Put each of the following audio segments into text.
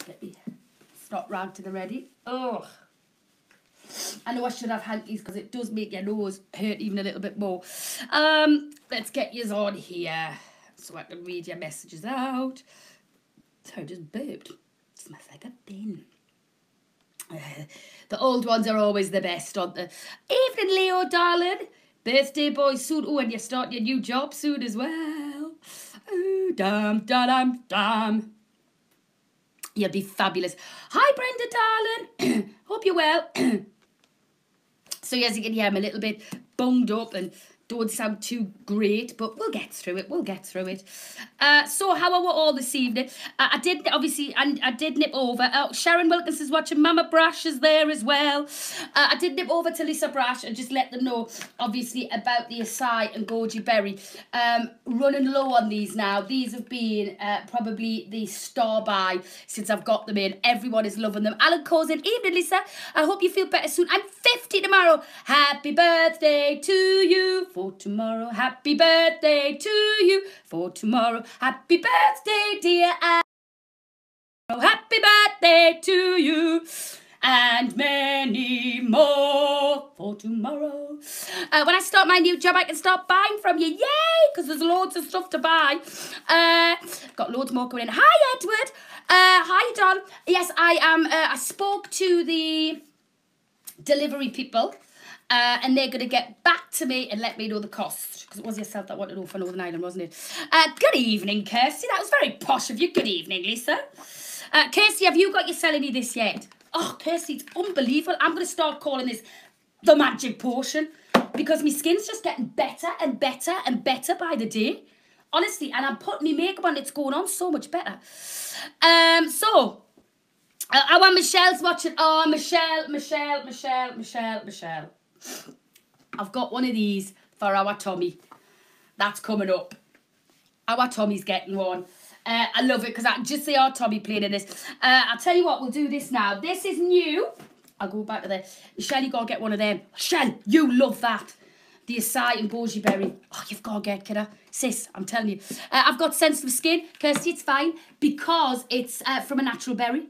Get me snot rag to the ready. Oh, I know I should have hankies because it does make your nose hurt even a little bit more. Let's get yous on here so I can read your messages out. So I just burped. Smells like a bin. The old ones are always the best, aren't they? Evening, Leo, darling. Birthday boy soon. Oh, and you're starting your new job soon as well. Oh, damn, damn, damn. You'll be fabulous. Hi, Brenda, darling. Hope you're well. So, as you can hear, I'm a little bit bunged up and don't sound too great, but we'll get through it. We'll get through it. So how are we all this evening? I did, obviously, I did nip over. Sharon Wilkins is watching. Mama Brash is there as well. I did nip over to Lisa Brash and just let them know, obviously, about the acai and goji berry. Running low on these now. These have been probably the star buy since I've got them in. Everyone is loving them. Alan calls in. Evening, Lisa. I hope you feel better soon. I'm 50 tomorrow. Happy birthday to you. For tomorrow, happy birthday to you. For tomorrow, happy birthday, dear Anne. Happy birthday to you. And many more for tomorrow. When I start my new job, I can start buying from you. Yay! Because there's loads of stuff to buy. Got loads more coming in. Hi, Edward. Hi, Don. Yes, I am. I spoke to the delivery people. And they're going to get back to me and let me know the cost. Because it was yourself that wanted to know for Northern Ireland, wasn't it? Good evening, Kirsty. That was very posh of you. Good evening, Lisa. Kirsty, have you got your Seleny this yet? Oh, Kirsty, it's unbelievable. I'm going to start calling this the magic potion. Because my skin's just getting better and better and better by the day. Honestly, and I'm putting my makeup on. It's going on so much better. Our Michelle's watching. Oh, Michelle. I've got one of these for our Tommy. That's coming up. Our Tommy's getting one. I love it because I can just see our Tommy playing in this. I'll tell you what, we'll do this now. This is new. I'll go back to the... Michelle, you got to get one of them. Michelle, you love that. The acai and goji berry. Oh, you've got to get, kiddo. Sis, I'm telling you. I've got sensitive skin. Kirsty, it's fine because it's from a natural berry.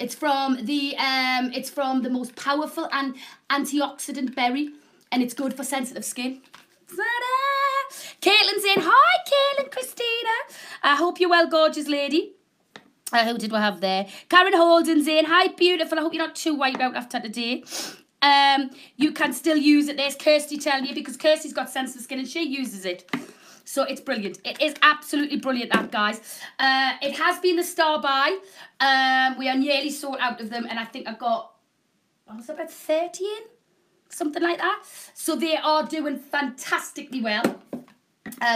It's from the most powerful and antioxidant berry, and it's good for sensitive skin. Caitlin's in. Hi, Caitlin, Christina. I hope you're well, gorgeous lady. Who did we have there? Karen Holden's in. Hi, beautiful. I hope you're not too wiped out after today. You can still use it. There's Kirsty telling you because Kirsty's got sensitive skin and she uses it. So it's brilliant. It is absolutely brilliant, that, guys. It has been the star buy. We are nearly sold out of them. And I think I've got, what's about 30 in? Something like that. So they are doing fantastically well.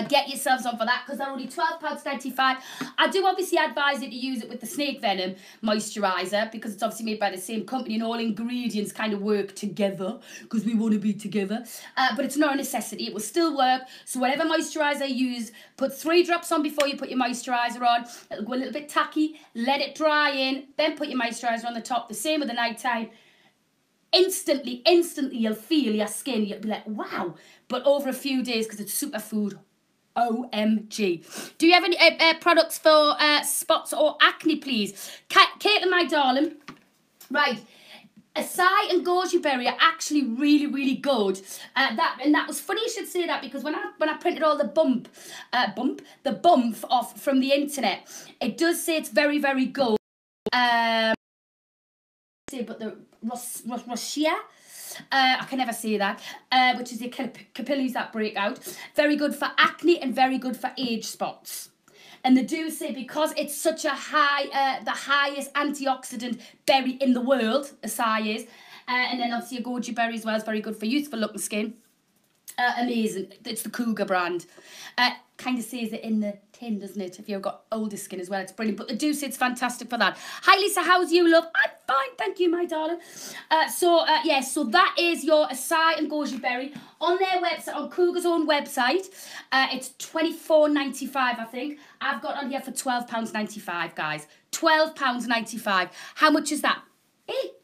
Get yourselves on for that because they're only £12.95. I do obviously advise you to use it with the snake venom moisturiser because it's obviously made by the same company and all ingredients kind of work together because we want to be together. But it's not a necessity. It will still work. So whatever moisturiser you use, put 3 drops on before you put your moisturiser on. It'll go a little bit tacky. Let it dry in. Then put your moisturiser on the top. The same with the night time. Instantly you'll feel your skin. You'll be like, wow. But over a few days, because it's superfood, OMG. Do you have any products for spots or acne, please? Caitlin, my darling. Right. Acai and goji berry are actually really, really good. That was funny you should say that because when I printed all the bump off from the internet, it does say it's very, very good. But the Rosia, I can never say that, which is the capillaries that break out. Very good for acne and very good for age spots. And they do say because it's such a high, the highest antioxidant berry in the world, acai is, and then obviously a goji berry as well is very good for youthful looking skin. Amazing. It's the Cougar brand. Kind of says it in the tin, doesn't it? If you've got older skin as well, it's brilliant. But the do say it's fantastic for that. Hi, Lisa. How's you, love? I'm fine, thank you, my darling. So that is your acai and goji berry on their website, on Cougar's own website. It's £24.95, I think. I've got on here for £12.95, guys. £12.95. How much is that?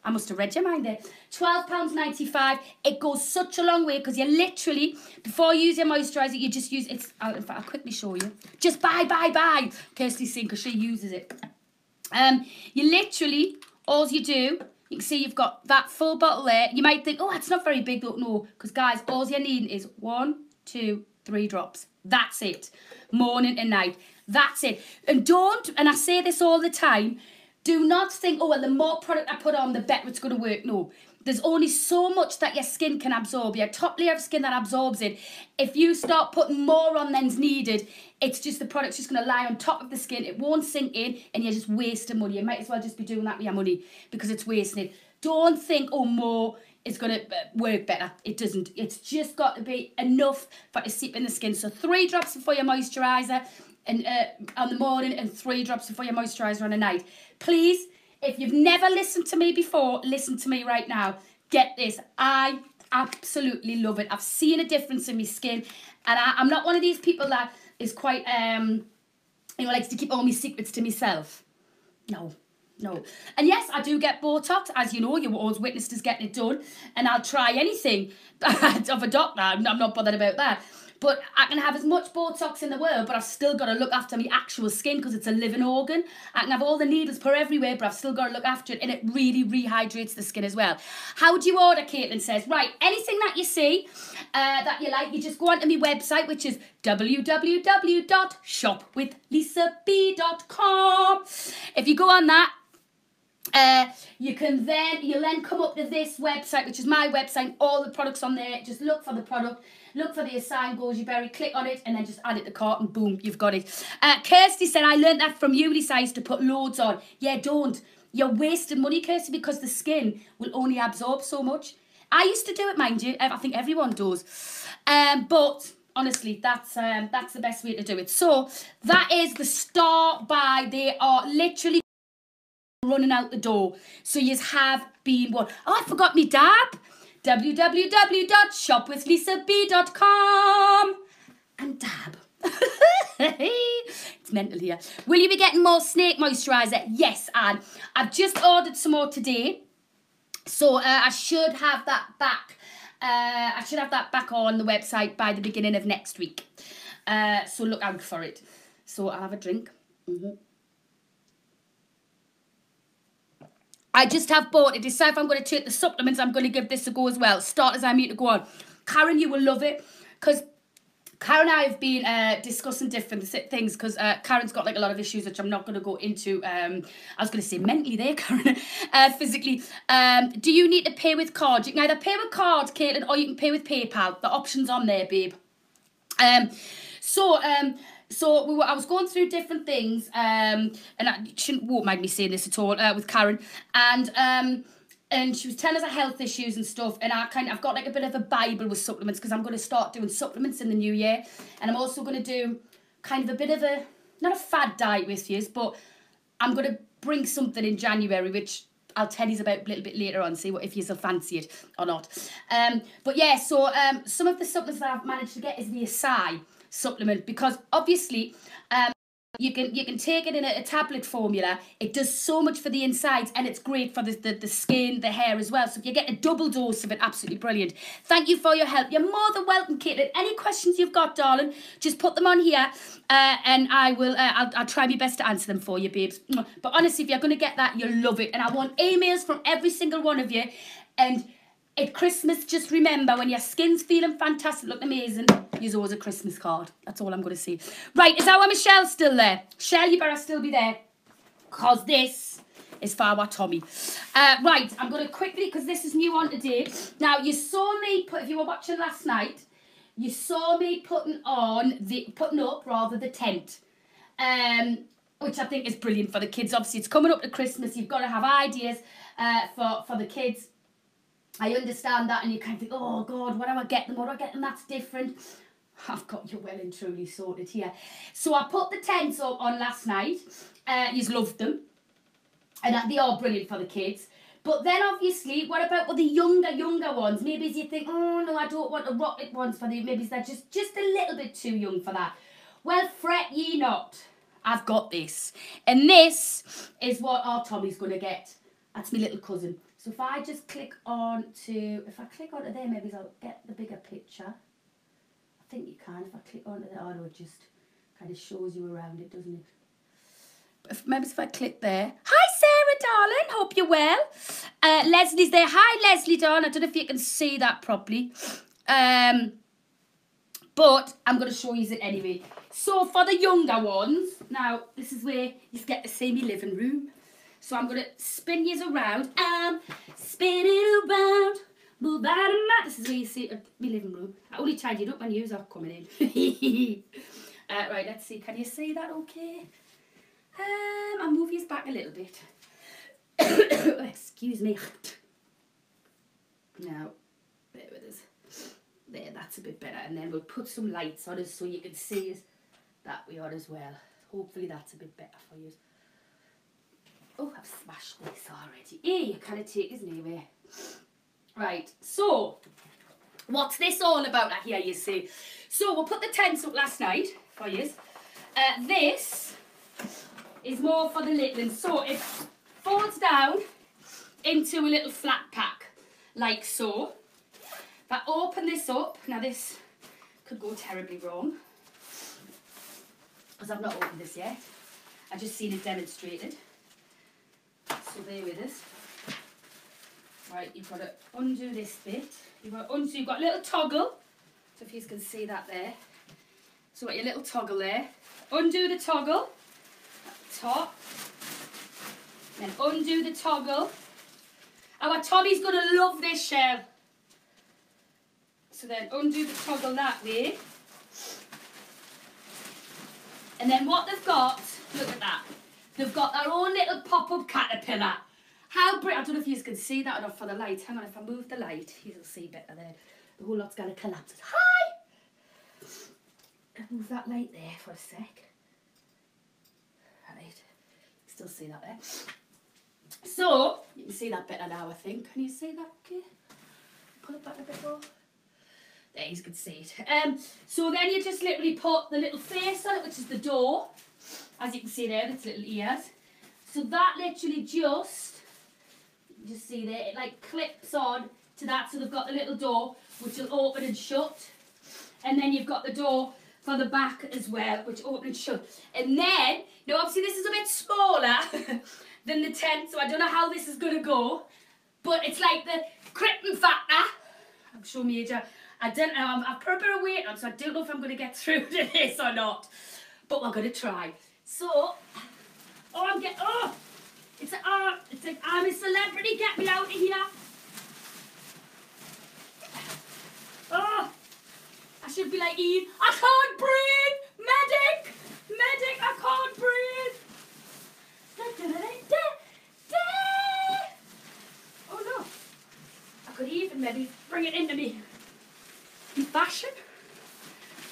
I must have read your mind there. £12.95. It goes such a long way because you literally, before you use your moisturiser, you just use it. I'll quickly show you. Just buy. Kirsty's saying because she uses it. You literally, all you do, you can see you've got that full bottle there. You might think, oh, that's not very big, though. No, because guys, all you're needing is 1, 2, 3 drops. That's it. Morning and night. That's it. And don't, and I say this all the time, do not think, oh, well, the more product I put on, the better it's going to work. No. There's only so much that your skin can absorb, your top layer of skin that absorbs it. If you start putting more on than's needed, it's just the product's just going to lie on top of the skin. It won't sink in, and you're just wasting money. You might as well just be doing that with your money because it's wasting it. Don't think, oh, more is going to work better. It doesn't. It's just got to be enough for it to seep in the skin. So 3 drops before your moisturiser and on the morning, and 3 drops before your moisturiser on the night. Please, if you've never listened to me before, listen to me right now. Get this. I absolutely love it. I've seen a difference in my skin, and I'm not one of these people that is quite, likes to keep all my secrets to myself. No. And yes, I do get Botox, as you know. You're always witnessed us getting it done, and I'll try anything of a doctor. I'm not bothered about that. But I can have as much Botox in the world, but I've still got to look after my actual skin because it's a living organ. I can have all the needles per everywhere, but I've still got to look after it, and it really rehydrates the skin as well. How do you order, Caitlin says? Right, anything that you see that you like, you just go onto my website, which is www.shopwithlisab.com. If you go on that, you'll then come up to this website, which is my website. All the products on there. Just look for the product, look for the assigned goji berry, click on it, and then just add it to cart, and boom, you've got it. Kirsty said, I learned that from you, size to put loads on. Yeah, don't. You're wasting money, Kirsty, because the skin will only absorb so much. I used to do it, mind you. I think everyone does. But honestly, that's the best way to do it. So that is the start by. They are literally running out the door. So you have been one. Oh, I forgot me dab. www.shopwithlisab.com and dab. It's mental here. Will you be getting more snake moisturiser? Yes, Anne. I've just ordered some more today. So I should have that back. I should have that back on the website by the beginning of next week. So look out for it. So I'll have a drink. I just have bought it. Decide if I'm going to take the supplements. I'm going to give this a go as well. Start as I mean to go on. Karen, you will love it because Karen and I have been discussing different things because Karen's got like a lot of issues which I'm not going to go into. I was going to say mentally there, Karen. Physically. Do you need to pay with card? You can either pay with card, Caitlin, or you can pay with PayPal. The option's on there, babe. So I was going through different things, and won't mind me saying this at all, with Karen, and she was telling us her health issues and stuff, and I've got like a bit of a Bible with supplements because I'm going to start doing supplements in the new year, and I'm also going to do kind of a bit of a, not a fad diet with you, but I'm going to bring something in January, which I'll tell you about a little bit later on, see if you still fancy it or not. But yeah, so some of the supplements that I've managed to get is the Acai supplement, because obviously you can take it in a tablet formula. It does so much for the insides, and it's great for the skin, the hair as well. So if you get a double dose of it, absolutely brilliant. Thank you for your help. You're more than welcome, Caitlin. Any questions you've got, darling, just put them on here, and I will. I'll try my best to answer them for you, babes. But honestly, if you're going to get that, you'll love it. And I want emails from every single one of you. And at Christmas, just remember, when your skin's feeling fantastic, looking amazing, use always a Christmas card. That's all I'm going to say. Right, is our Michelle still there? Michelle, you better still be there, because this is for our Tommy. Right, I'm going to quickly, because this is new on today. Now, you saw me if you were watching last night, you saw me putting up the tent, which I think is brilliant for the kids. Obviously, it's coming up to Christmas. You've got to have ideas for the kids. I understand that, and you kind of think, oh, God, what do I get them? What do I get them that's different? I've got you well and truly sorted here. So I put the tents up on last night. You've loved them. And they are brilliant for the kids. But then, obviously, what about the younger ones? Maybe you think, oh, no, I don't want the rocket ones for the... Maybe they're just a little bit too young for that. Well, fret ye not. I've got this. And this is what our Tommy's going to get. That's my little cousin. So if I just click on to... If I click onto there, maybe I'll get the bigger picture. I think you can. If I click onto there, oh, no, it just kind of shows you around it, doesn't it? Maybe if I click there. Hi, Sarah, darling. Hope you're well. Leslie's there. Hi, Leslie, darling. I don't know if you can see that properly. But I'm going to show you it anyway. So for the younger ones, now this is where you get to see me living room. So I'm going to spin you around. Spin it around. Move out of my... This is where you see my living room. I only tidied up when you are coming in. Right, let's see. Can you see that okay? I'll move you back a little bit. Excuse me. Now, there it is. There, that's a bit better. And then we'll put some lights on us so you can see us that we are as well. Hopefully that's a bit better for you. Oh, I've smashed this already. You kind of take his name away. Right, so what's this all about? I hear you say. So we'll put the tents up last night for you. This is more for the little ones. So it folds down into a little flat pack, like so. If I open this up, now this could go terribly wrong, because I've not opened this yet. I've just seen it demonstrated. So bear with us. Right, you've got to undo this bit. You've got a little toggle. So if you can see that there. So you've got your little toggle there. Undo the toggle at the top. Then undo the toggle. Our Tommy's going to love this shell. So then undo the toggle that way. And then what they've got, look at that. They've got their own little pop-up caterpillar. How pretty. I don't know if you can see that or not for the light. Hang on, if I move the light, you'll see better there. The whole lot's going to collapse. Hi! I'll move that light there for a sec. Right. Still see that there. So, you can see that better now, I think. Can you see that okay? Pull it back a bit more. There, you can see it. So then you just literally put the little face on it, which is the door. As you can see there, its little ears. So that literally just see there, it like clips on to that. So they've got the little door, which will open and shut. And then you've got the door for the back as well, which open and shut. And then, now obviously this is a bit smaller than the tent, so I don't know how this is going to go. But it's like the cripping factor. I'm sure Major, I don't know, I've put a bit of weight on, so I don't know if I'm going to get through to this or not. But we're going to try. So, it's like I'm a celebrity, get me out of here. Oh, I should be like Eve. I can't breathe! Medic! Medic, I can't breathe! Oh no. I could even maybe bring it into me in fashion.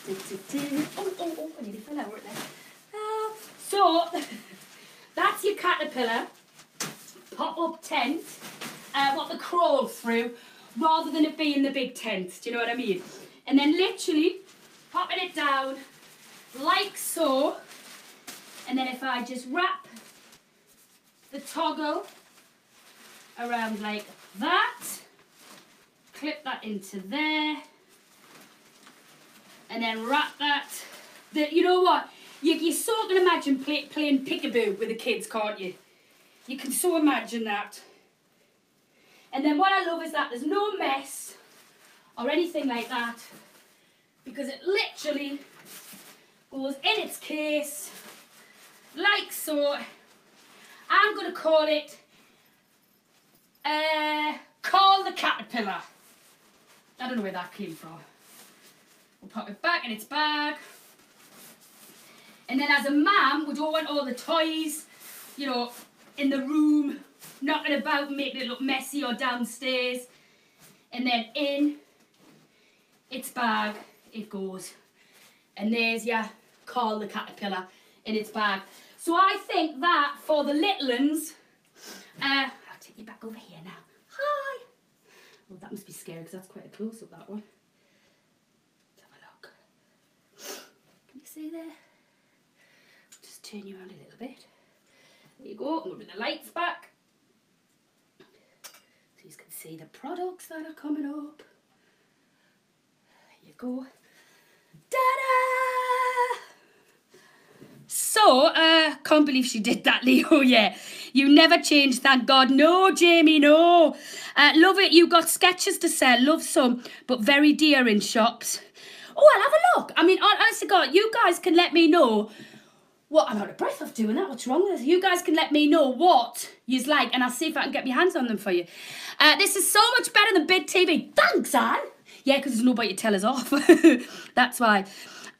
Oh, I nearly fell over it there. So, that's your caterpillar pop-up tent, what they crawl through, rather than it being the big tent, do you know what I mean? And then literally popping it down like so, and then if I just wrap the toggle around like that, clip that into there, and then wrap that. You know what? You so can imagine playing peekaboo with the kids, can't you? You can so imagine that. And then what I love is that there's no mess or anything like that, because it literally goes in its case like so. I'm going to call it Call the Caterpillar. I don't know where that came from. We'll pop it back in its bag. And then as a mum, we don't want all the toys, you know, in the room, knocking about, making it look messy or downstairs. And then in its bag it goes. And there's your Call the Caterpillar in its bag. So I think that for the little ones, I'll take you back over here now. Hi! Well, that must be scary because that's quite a close-up, that one. Let's have a look. Can you see there? Just turn you around a little bit. There you go. I'm going to bring the lights back, so you can see the products that are coming up. There you go. Ta-da! So, can't believe she did that, Leo, yeah. You never changed, thank God. No, Jamie, no. Love it, you got sketches to sell, love some, but very dear in shops. Oh, I'll have a look. I mean, honestly, God, you guys can let me know what. I'm out of breath of doing that. What's wrong with this? You guys can let me know what you's like, and I'll see if I can get my hands on them for you. This is so much better than Bid TV. Thanks, Anne. Yeah, because there's nobody to tell us off. That's why.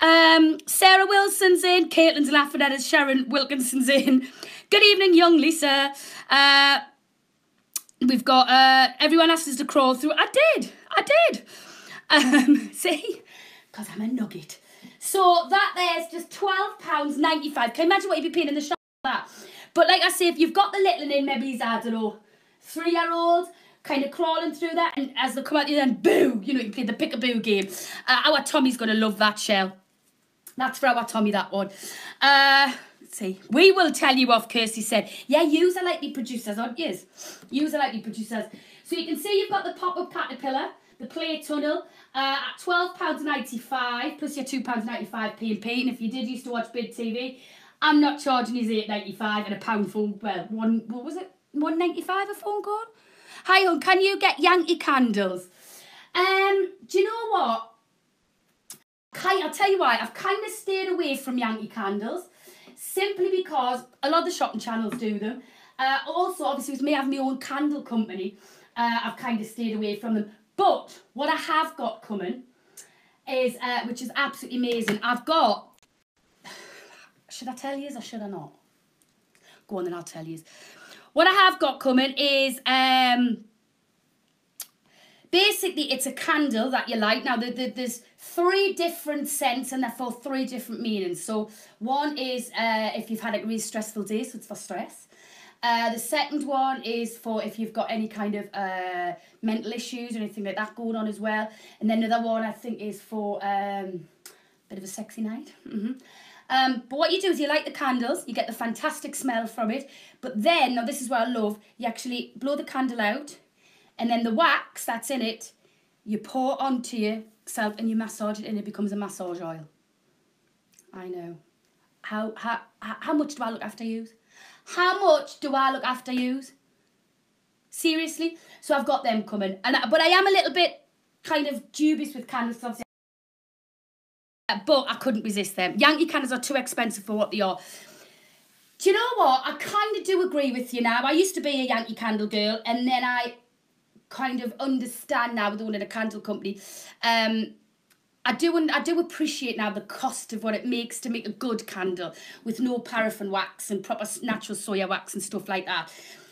Sarah Wilson's in. Caitlin's laughing at us. Sharon Wilkinson's in. Good evening, young Lisa. We've got everyone asks us to crawl through. I did. See? Because I'm a nugget. So that there's just £12.95. Can you imagine what you'd be paying in the shop for that? But like I say, if you've got the little one in, maybe he's, I don't know, 3-year-old, kind of crawling through that, and as they come out, you then boo, you know, you play the pick-a-boo game. Our Tommy's going to love that, Shell. That's for our Tommy, that one. Let's see. We will tell you off, Kirsty said. Yeah, yous are likely producers, aren't yous? Yous are likely producers. So you can see you've got the pop-up caterpillar, the play tunnel, at £12.95, plus your £2.95 P&P. And if you did used to watch Bid TV, I'm not charging you £8.95 and a pound phone, well, what was it? £1.95 a phone call? Hi, hon, can you get Yankee candles? Do you know what? I'll tell you why. I've kind of stayed away from Yankee candles, simply because a lot of the shopping channels do them. Also, obviously, with me having my own candle company, I've kind of stayed away from them. But what I have got coming is, which is absolutely amazing, I've got, should I tell you or should I not? Go on then, I'll tell you. What I have got coming is, basically it's a candle that you light. Now there's 3 different scents and therefore 3 different meanings. So one is if you've had a really stressful day, so it's for stress. The second one is for if you've got any kind of mental issues or anything like that going on as well. And then another one I think is for a bit of a sexy night. But what you do is you light the candles, you get the fantastic smell from it. But then, now this is what I love, you actually blow the candle out, and then the wax that's in it, you pour onto yourself and you massage it and it becomes a massage oil. I know. How much do I look after yous? How much do I look after yous? Seriously? So I've got them coming. But I am a little bit kind of dubious with candles, obviously. But I couldn't resist them. Yankee candles are too expensive for what they are. Do you know what? I kind of do agree with you now. I used to be a Yankee candle girl, and then I kind of understand now with owning a candle company. I do appreciate now the cost of what it makes to make a good candle with no paraffin wax and proper natural soya wax and stuff like that.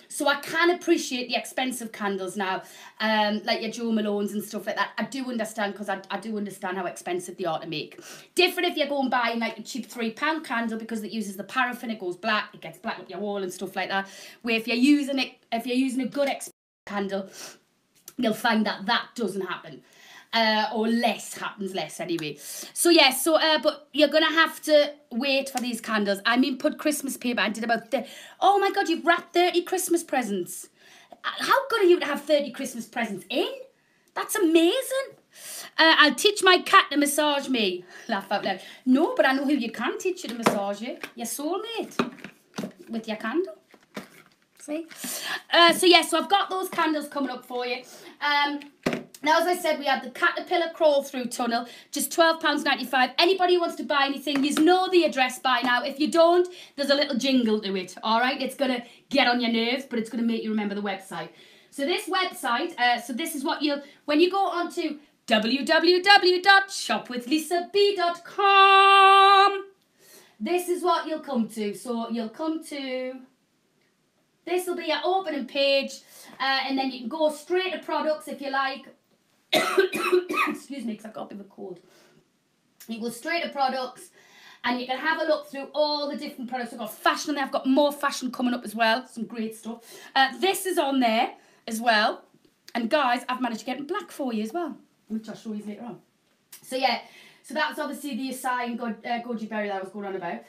So I can appreciate the expensive candles now, like your Joe Malone's and stuff like that. I do understand, because I do understand how expensive they are to make. Different if you go and buy like a cheap £3 candle because it uses the paraffin, it goes black, it gets black up your wall and stuff like that. Where if you're using a good expensive candle, you'll find that that doesn't happen. Or happens less anyway. So yeah, but you're gonna have to wait for these candles. I mean, put Christmas paper. I did about oh my God, you've wrapped 30 Christmas presents. How good are you to have 30 Christmas presents in? That's amazing. I'll teach my cat to massage me. Laugh out loud. No, but I know who you can teach you to massage you. Your soulmate with your candle. See? So yeah, so I've got those candles coming up for you. Now, as I said, we had the Caterpillar crawl-through tunnel, just £12.95. Anybody who wants to buy anything, you know the address by now. If you don't, there's a little jingle to it, all right? It's going to get on your nerves, but it's going to make you remember the website. So this website, this is what when you go on to www.shopwithlisab.com, this is what you'll come to. So you'll come to, this will be your opening page, and then you can go straight to products if you like. Excuse me, because I've got a bit of a cold. You go straight to products and you can have a look through all the different products. I've got fashion on there. I've got more fashion coming up as well. Some great stuff. This is on there as well. And guys, I've managed to get in black for you as well, which I'll show you later on. So yeah, so that's obviously the Asai and Goji Berry that I was going on about.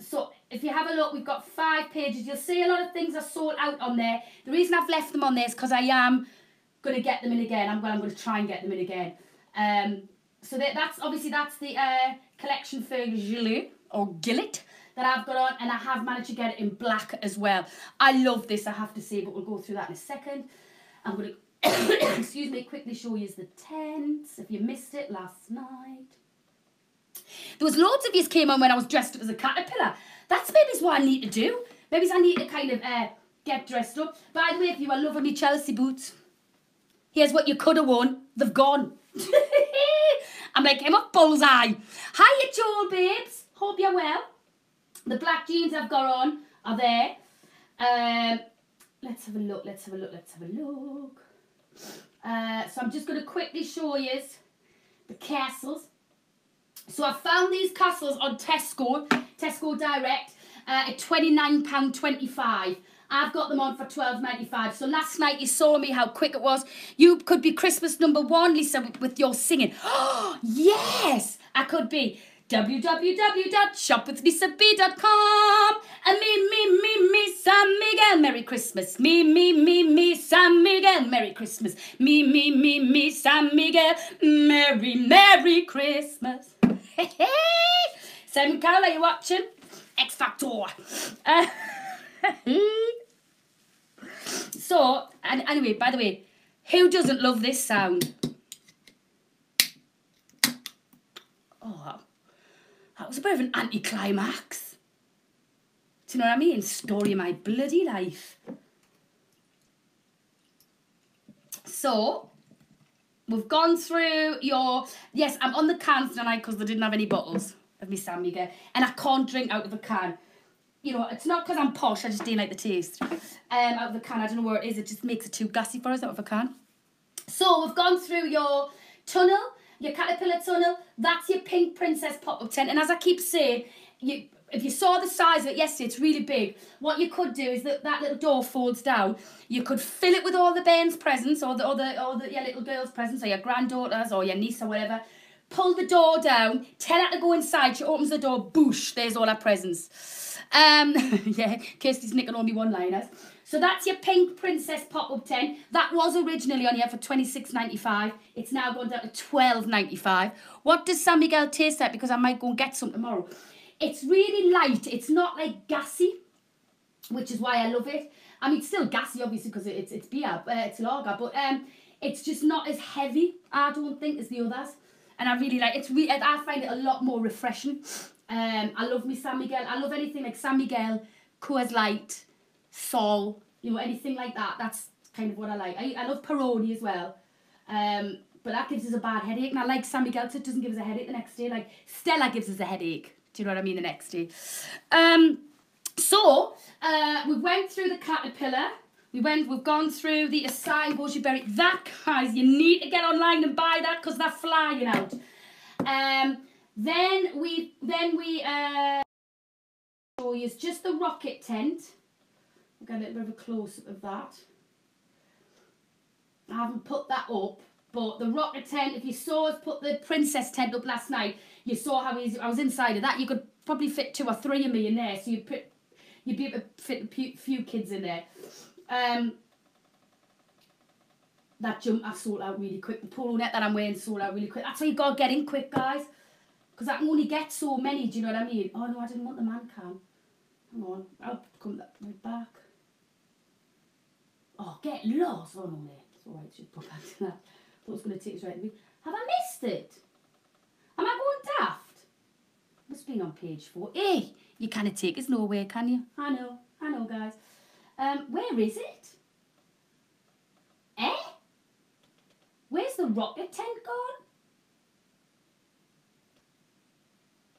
So if you have a look, we've got 5 pages. You'll see a lot of things are sold out on there. The reason I've left them on there is because I am going to get them in again. I'm going to try and get them in again. So that's the collection for Gillet or Gillet. that I've got on, and I have managed to get it in black as well. I love this, I have to say, but we'll go through that in a second. I'm going to, excuse me, quickly show you the tents, if you missed it last night. There was loads of yous came on when I was dressed up as a caterpillar. That's maybe what I need to do. Maybe I need to kind of get dressed up. By the way, if you are loving me Chelsea boots, here's what you could have won. They've gone. I'm like, I'm up bullseye. Hiya, Joel, babes. Hope you're well. The black jeans I've got on are there. Let's have a look, let's have a look, let's have a look. So I'm just going to quickly show you the castles. So I found these castles on Tesco Direct at £29.25. I've got them on for £12.95. So last night you saw me how quick it was. You could be Christmas #1, Lisa, with your singing. Oh, yes, I could be. www.shopwithlisab.com. And me, San Miguel, Merry Christmas. Me, San Miguel, Merry Christmas. Me, San Miguel, Merry Christmas. Hey, Simon Cowell, are you watching? X Factor. So, and anyway, by the way, who doesn't love this sound? Oh, that was a bit of an anticlimax. Do you know what I mean? Story of my bloody life. So, we've gone through your... Yes, I'm on the cans tonight because they didn't have any bottles of me San Miguel. And I can't drink out of a can. You know, it's not because I'm posh, I just didn't like the taste. Out of the can, I don't know where it is, it just makes it too gassy for us out of a can. So, we've gone through your tunnel, your caterpillar tunnel. That's your pink princess pop-up tent. And as I keep saying, if you saw the size of it yesterday, it's really big. What you could do is that little door folds down. You could fill it with all the bairns' presents, or your little girls' presents, or your granddaughters, or your niece, or whatever. Pull the door down, tell her to go inside. She opens the door, boosh, there's all her presents. Yeah, Kirsty's nicking all me one-liners. So that's your pink princess pop-up tent. That was originally on here for £26.95. It's now gone down to £12.95. What does San Miguel taste like? Because I might go and get some tomorrow. It's really light. It's not like gassy, which is why I love it. I mean, it's still gassy, obviously, because it's beer, it's lager, but it's just not as heavy, I don't think, as the others. And I really like it. I find it a lot more refreshing. I love me San Miguel. I love anything like San Miguel, Coors Light, Sol, you know, anything like that. That's kind of what I like. I love Peroni as well. But that gives us a bad headache. And I like San Miguel, so it doesn't give us a headache the next day. Like Stella gives us a headache. Do you know what I mean? The next day. So we went through the caterpillar. We've gone through the acai goji berry. That, guys, you need to get online and buy that because they're flying out. Then we show you just the rocket tent. We'll get a little bit of a close-up of that. I haven't put that up, but the rocket tent, if you saw us put the princess tent up last night, you saw how easy I was inside of that. You could probably fit 2 or 3 of me in there, so you'd be able to fit a few kids in there. That jump I sold out really quick. The polo net that I'm wearing sold out really quick. That's why you gotta get in quick, guys, because I can only get so many. Do you know what I mean? Oh no, I didn't want the man can. Hang on, I'll come right back. Oh, get lost. Oh no, mate. It's alright, just put back to that. I thought it was going to take us right to me. Have I missed it? Am I going daft? Must have been on page 4. Hey, you can't take us nowhere, can you? I know, guys. Where is it? Eh? Where's the rocket tent gone?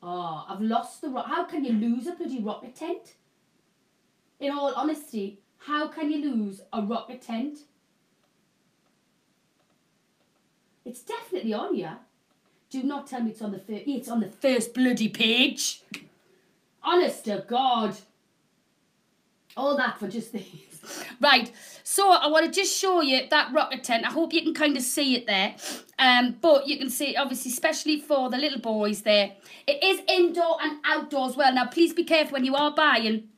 Oh, I've lost the rocket. How can you lose a bloody rocket tent? In all honesty, how can you lose a rocket tent? It's definitely on here. Do not tell me it's on the first. It's on the first bloody page. Honest to God. All that for just these. Right. So I want to just show you that rocket tent. I hope you can kind of see it there. But you can see, obviously, especially for the little boys there. It is indoor and outdoor as well. Now, please be careful when you are buying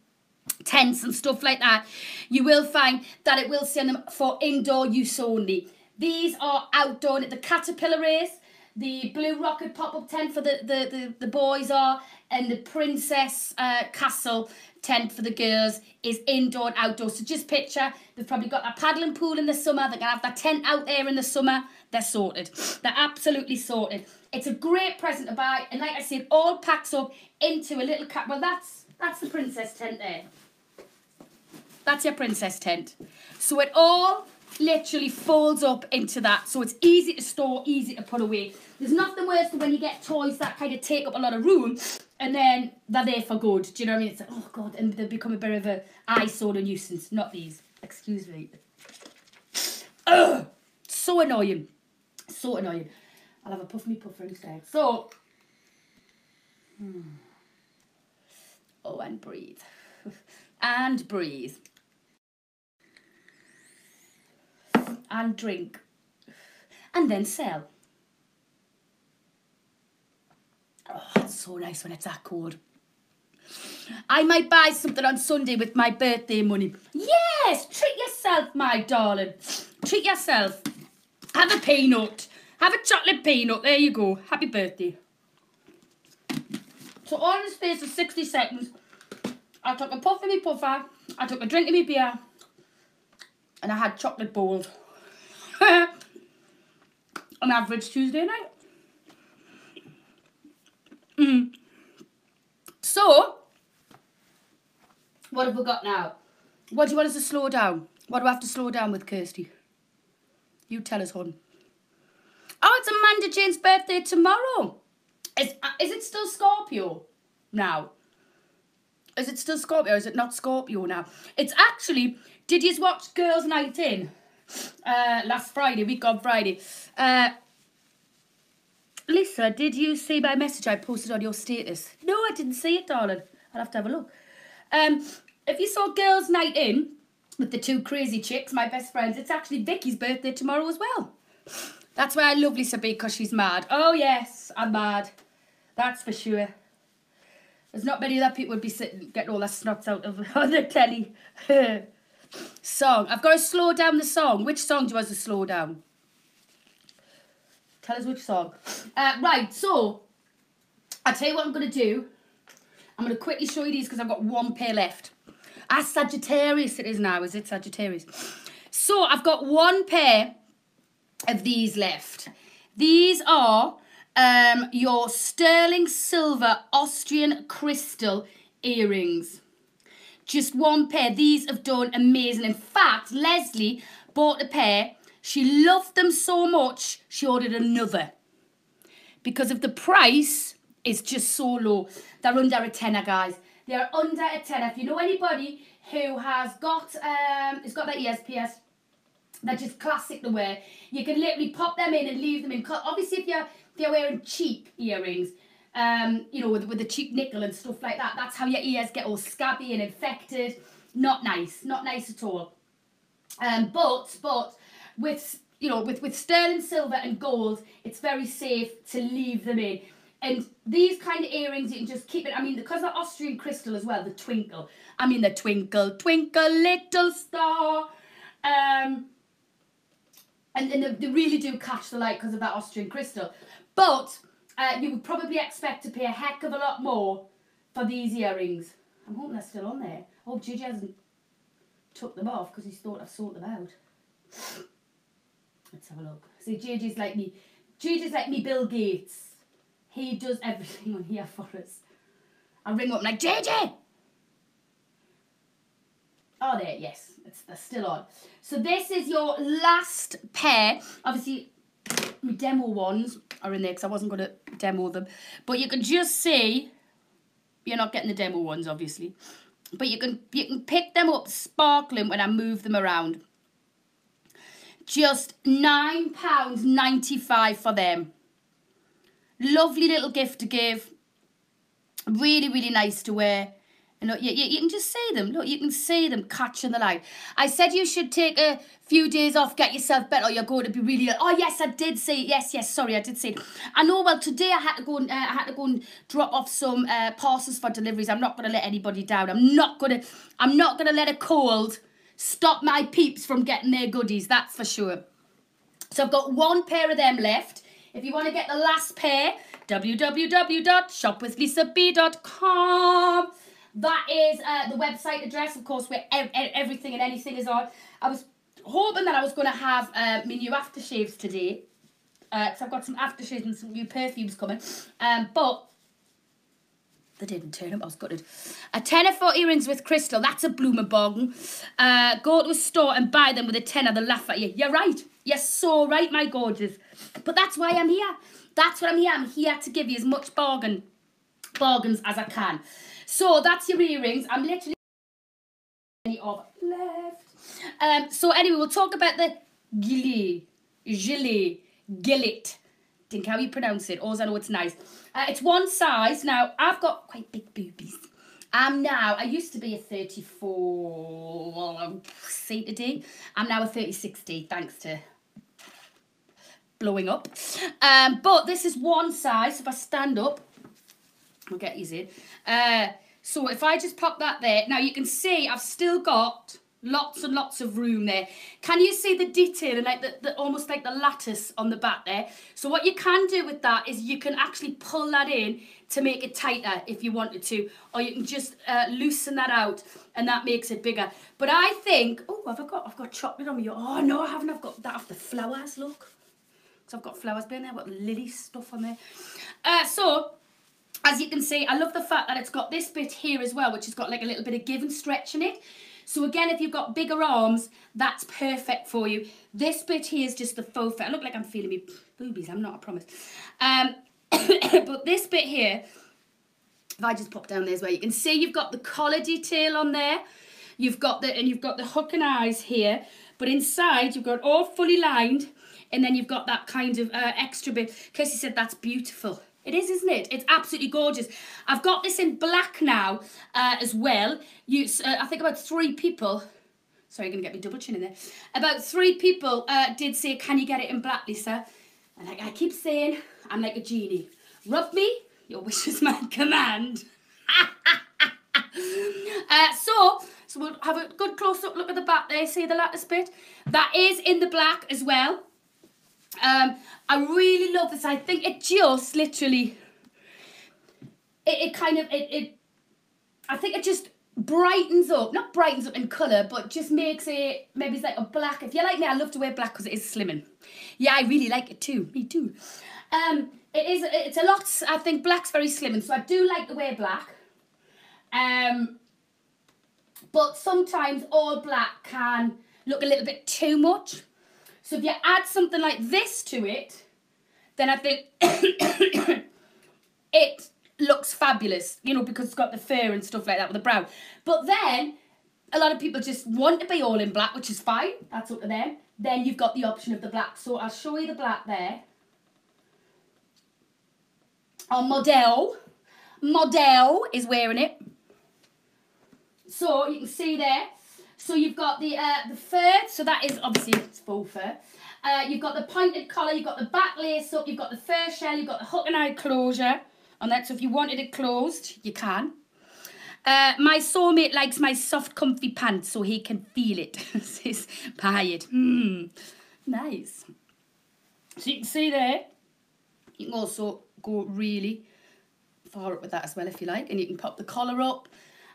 tents and stuff like that. You will find that it will send them for indoor use only. These are outdoor. The caterpillar is. The Blue Rocket pop-up tent for the boys are, and the Princess Castle tent for the girls is indoor and outdoor. So just picture, they've probably got a paddling pool in the summer, they're going to have that tent out there in the summer, they're sorted. They're absolutely sorted. It's a great present to buy, and like I said, it all packs up into a little cap. Well, that's the princess tent there. That's your princess tent. So it all literally folds up into that. So it's easy to store, easy to put away. There's nothing worse than when you get toys that kind of take up a lot of room and then they're there for good. Do you know what I mean? It's like, oh God, and they become a bit of an eyesore and nuisance. Not these. Excuse me. Ugh! So annoying. So annoying. I'll have a puff me puffer instead. So, oh, and breathe. And breathe. And drink. And then sell. Oh, it's so nice when it's that cold. I might buy something on Sunday with my birthday money. Yes! Treat yourself, my darling. Treat yourself. Have a peanut. Have a chocolate peanut. There you go. Happy birthday. So all in the space of 60 seconds, I took a puff of me puffer, I took a drink of me beer, and I had chocolate bowls. An average Tuesday night. So, what have we got now? What do you want us to slow down? What do I have to slow down with, Kirsty? You tell us, hon. Oh, it's Amanda Jane's birthday tomorrow. Is it still Scorpio now? Is it still Scorpio or is it not Scorpio now? It's actually, did you watch Girls' Night In? Last Friday, week on Friday. Lisa, did you see my message I posted on your status? No, I didn't see it, darling. I'll have to have a look. If you saw Girls' Night In with the two crazy chicks, my best friends, it's actually Vicky's birthday tomorrow as well. That's why I love Lisa B, because she's mad. Oh, yes, I'm mad. That's for sure. There's not many other people would be sitting, getting all their snots out of on the telly. Song. I've got to slow down the song. Which song do you want us to slow down? Tell us which song. Right, so, I'll tell you what I'm going to do. I'm going to quickly show you these because I've got one pair left. Sagittarius it is now, is it Sagittarius? So, I've got one pair of these left. These are your sterling silver Austrian crystal earrings. Just one pair. These have done amazing. In fact, Leslie bought a pair. She loved them so much, she ordered another. Because of the price is just so low. They're under a tenner, guys. They're under a tenner. If you know anybody who has got their ESPS, they're just classic to wear. You can literally pop them in and leave them in. Obviously, if you're wearing cheap earrings, you know, with the cheap nickel and stuff like that, that's how your ears get all scabby and infected. Not nice. Not nice at all. But with, you know, with sterling silver and gold, it's very safe to leave them in. And these kind of earrings, you can just keep it. I mean, because they're Austrian crystal as well, the twinkle. I mean, the twinkle, twinkle, little star. And they really do catch the light because of that Austrian crystal. But you would probably expect to pay a heck of a lot more for these earrings. I'm hoping they're still on there. I hope Gigi hasn't took them off because he's thought I've sorted them out. Let's have a look. See, Gigi's like me. Gigi's like me Bill Gates. He does everything on here for us. I ring up and like, Gigi! Oh, there, yes. They're still on. So this is your last pair. Obviously, my demo ones are in there because I wasn't going to demo them. But you can just see, you're not getting the demo ones, obviously. But you can pick them up sparkling when I move them around. Just £9.95 for them. Lovely little gift to give. Really, really nice to wear. And look, you can just see them. Look, you can see them catching the light. I said you should take a few days off, get yourself better, or you're going to be really... Oh, yes, I did say it. Yes, sorry, I did say it. I know, well, today I had to go and drop off some parcels for deliveries. I'm not going to let anybody down. I'm not going to let a cold stop my peeps from getting their goodies, that's for sure. So I've got one pair of them left. If you want to get the last pair, www.shopwithlisab.com. That is the website address, of course, where everything and anything is on. I was hoping that I was going to have my new aftershaves today, because I've got some aftershaves and some new perfumes coming, but they didn't turn up. I was gutted. A tenner for earrings with crystal. That's a bloomer bong. Go to a store and buy them with a tenner. They'll laugh at you. You're right. You're so right, my gorgeous. But that's why I'm here. That's what I'm here. I'm here to give you as much bargains as I can. So that's your earrings. I'm literally of left. So anyway, we'll talk about the gillet. Think how you pronounce it. All I know it's nice. It's one size. Now, I've got quite big boobies. I used to be a 34 C to D. I'm now a 36D, thanks to blowing up. But this is one size. If I stand up, I'll get you in. So if I just pop that there, now you can see I've still got lots and lots of room there. Can you see the detail and like the almost like the lattice on the back there? So what you can do with that is you can actually pull that in to make it tighter if you wanted to, or you can just loosen that out and that makes it bigger. But I think, oh, I've got chocolate on me. Oh no, I haven't. I've got that off the flowers. Look, so I've got flowers being there. I've got lily stuff on there. So as you can see, I love the fact that it's got this bit here as well, which has got like a little bit of give and stretch in it. So again, if you've got bigger arms, that's perfect for you. This bit here is just the faux fur. I look like I'm feeling me boobies. I'm not, I promise. But this bit here, if I just pop down there as well, you can see you've got the collar detail on there. You've got the hook and eyes here. But inside, you've got all fully lined. And then you've got that kind of extra bit. Kirsty said that's beautiful. It is, isn't it? It's absolutely gorgeous. I've got this in black now as well. I think about 3 people, sorry, you're going to get me double chin in there. About 3 people did say, can you get it in black, Lisa? And I keep saying, I'm like a genie. Rub me, your wish is my command. So we'll have a good close-up look at the back there. See the lattice bit? That is in the black as well. I really love this. I think it just literally, I think it just brightens up, not brightens up in colour, but just makes it, maybe it's like a black. If you're like me, I love to wear black because it is slimming. Yeah, I really like it too. Me too. It's a lot, I think black's very slimming, so I do like to wear black. But sometimes all black can look a little bit too much. So if you add something like this to it, then I think it looks fabulous, you know, because it's got the fur and stuff like that with the brown. But then a lot of people just want to be all in black, which is fine. That's up to them. Then you've got the option of the black. So I'll show you the black there. Our model is wearing it. So you can see there. So you've got the fur, so that is obviously it's faux fur. You've got the pointed collar, you've got the back lace up, you've got the fur shell, you've got the hook and eye closure on that. So if you wanted it closed, you can. My soulmate likes my soft, comfy pants so he can feel it. Says Payet. Nice. So you can see there. You can also go really far up with that as well if you like, and you can pop the collar up,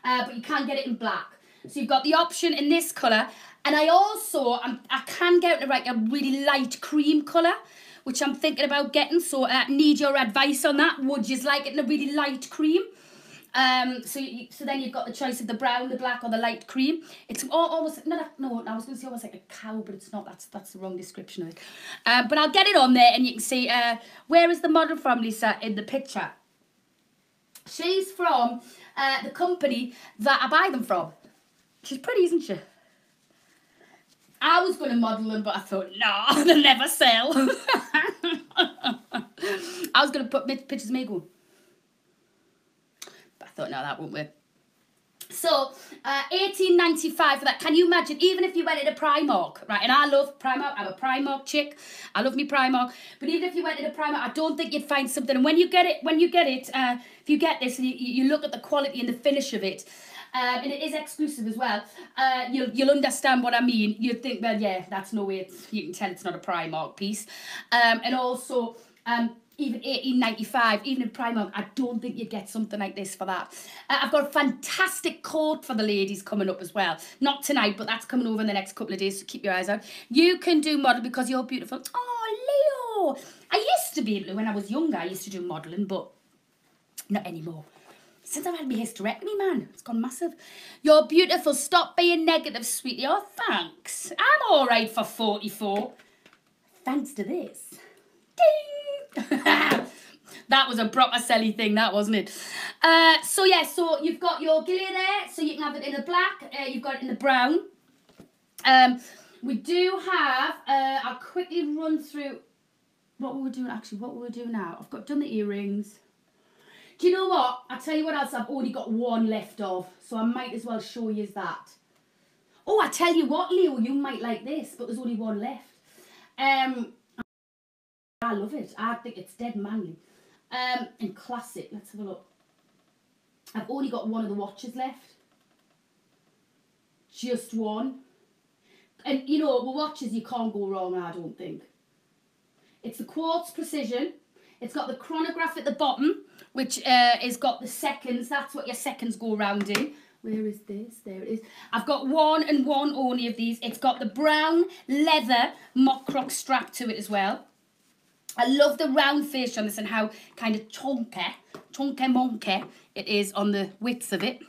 but you can get it in black. So you've got the option in this colour, and I can get to like a really light cream colour, which I'm thinking about getting, so I need your advice on that. Would you like it in a really light cream? So then you've got the choice of the brown, the black, or the light cream. It's almost, I was going to say almost like a cow, but it's not, that's the wrong description of it. But I'll get it on there, and you can see, where is the model from, Lisa, in the picture? She's from the company that I buy them from. She's pretty, isn't she? I was going to model them, but I thought, no, they'll never sell. I was going to put pictures of me going. But I thought, no, that won't work. So, $18.95 for that. Can you imagine, even if you went into Primark, right? And I love Primark. I'm a Primark chick. I love me Primark. But even if you went into Primark, I don't think you'd find something. And when you get it, if you get this and you look at the quality and the finish of it, and it is exclusive as well, you'll understand what I mean. You'd think, well, yeah, that's no way. You can tell it's not a Primark piece. And also, Even 18.95, even in Primark, I don't think you'd get something like this for that. I've got a fantastic coat for the ladies coming up as well. Not tonight, but that's coming over in the next couple of days, so keep your eyes out. You can do model because you're beautiful. Oh, Leo! I used to be able to, when I was younger, I used to do modelling, but not anymore. Since I've had my hysterectomy, man, it's gone massive. You're beautiful. Stop being negative, sweetie. Oh, thanks. I'm all right for 44. Thanks to this. Ding! That was a proper selly thing, that wasn't it? So yeah, so you've got your Gilead there, so you can have it in the black. You've got it in the brown. We do have. I'll quickly run through what we were doing. Actually, what we were doing now. I've done the earrings. Do you know what? I'll tell you what else I've already got one left of, so I might as well show you that. Oh, I tell you what, Leo, you might like this, but there's only one left. I love it. I think it's dead manly. And classic. Let's have a look. I've only got one of the watches left. Just one. And, you know, with watches, you can't go wrong, I don't think. It's the Quartz Precision. It's got the chronograph at the bottom, which has got the seconds. That's what your seconds go around in. Where is this? There it is. I've got one and one only of these. It's got the brown leather mock croc strap to it as well. I love the round face on this and how kind of chonky monkey it is on the width of it.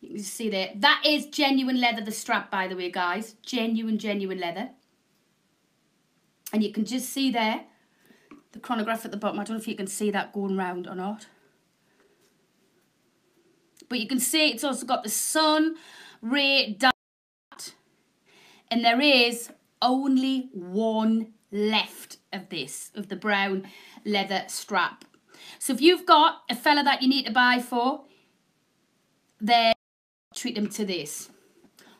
You can see there. That is genuine leather, the strap, by the way, guys. Genuine leather. And you can just see there the chronograph at the bottom. I don't know if you can see that going round or not. But you can see it's also got the sun ray dot. And there is only one left of this, of the brown leather strap. So if you've got a fella that you need to buy for, then treat them to this.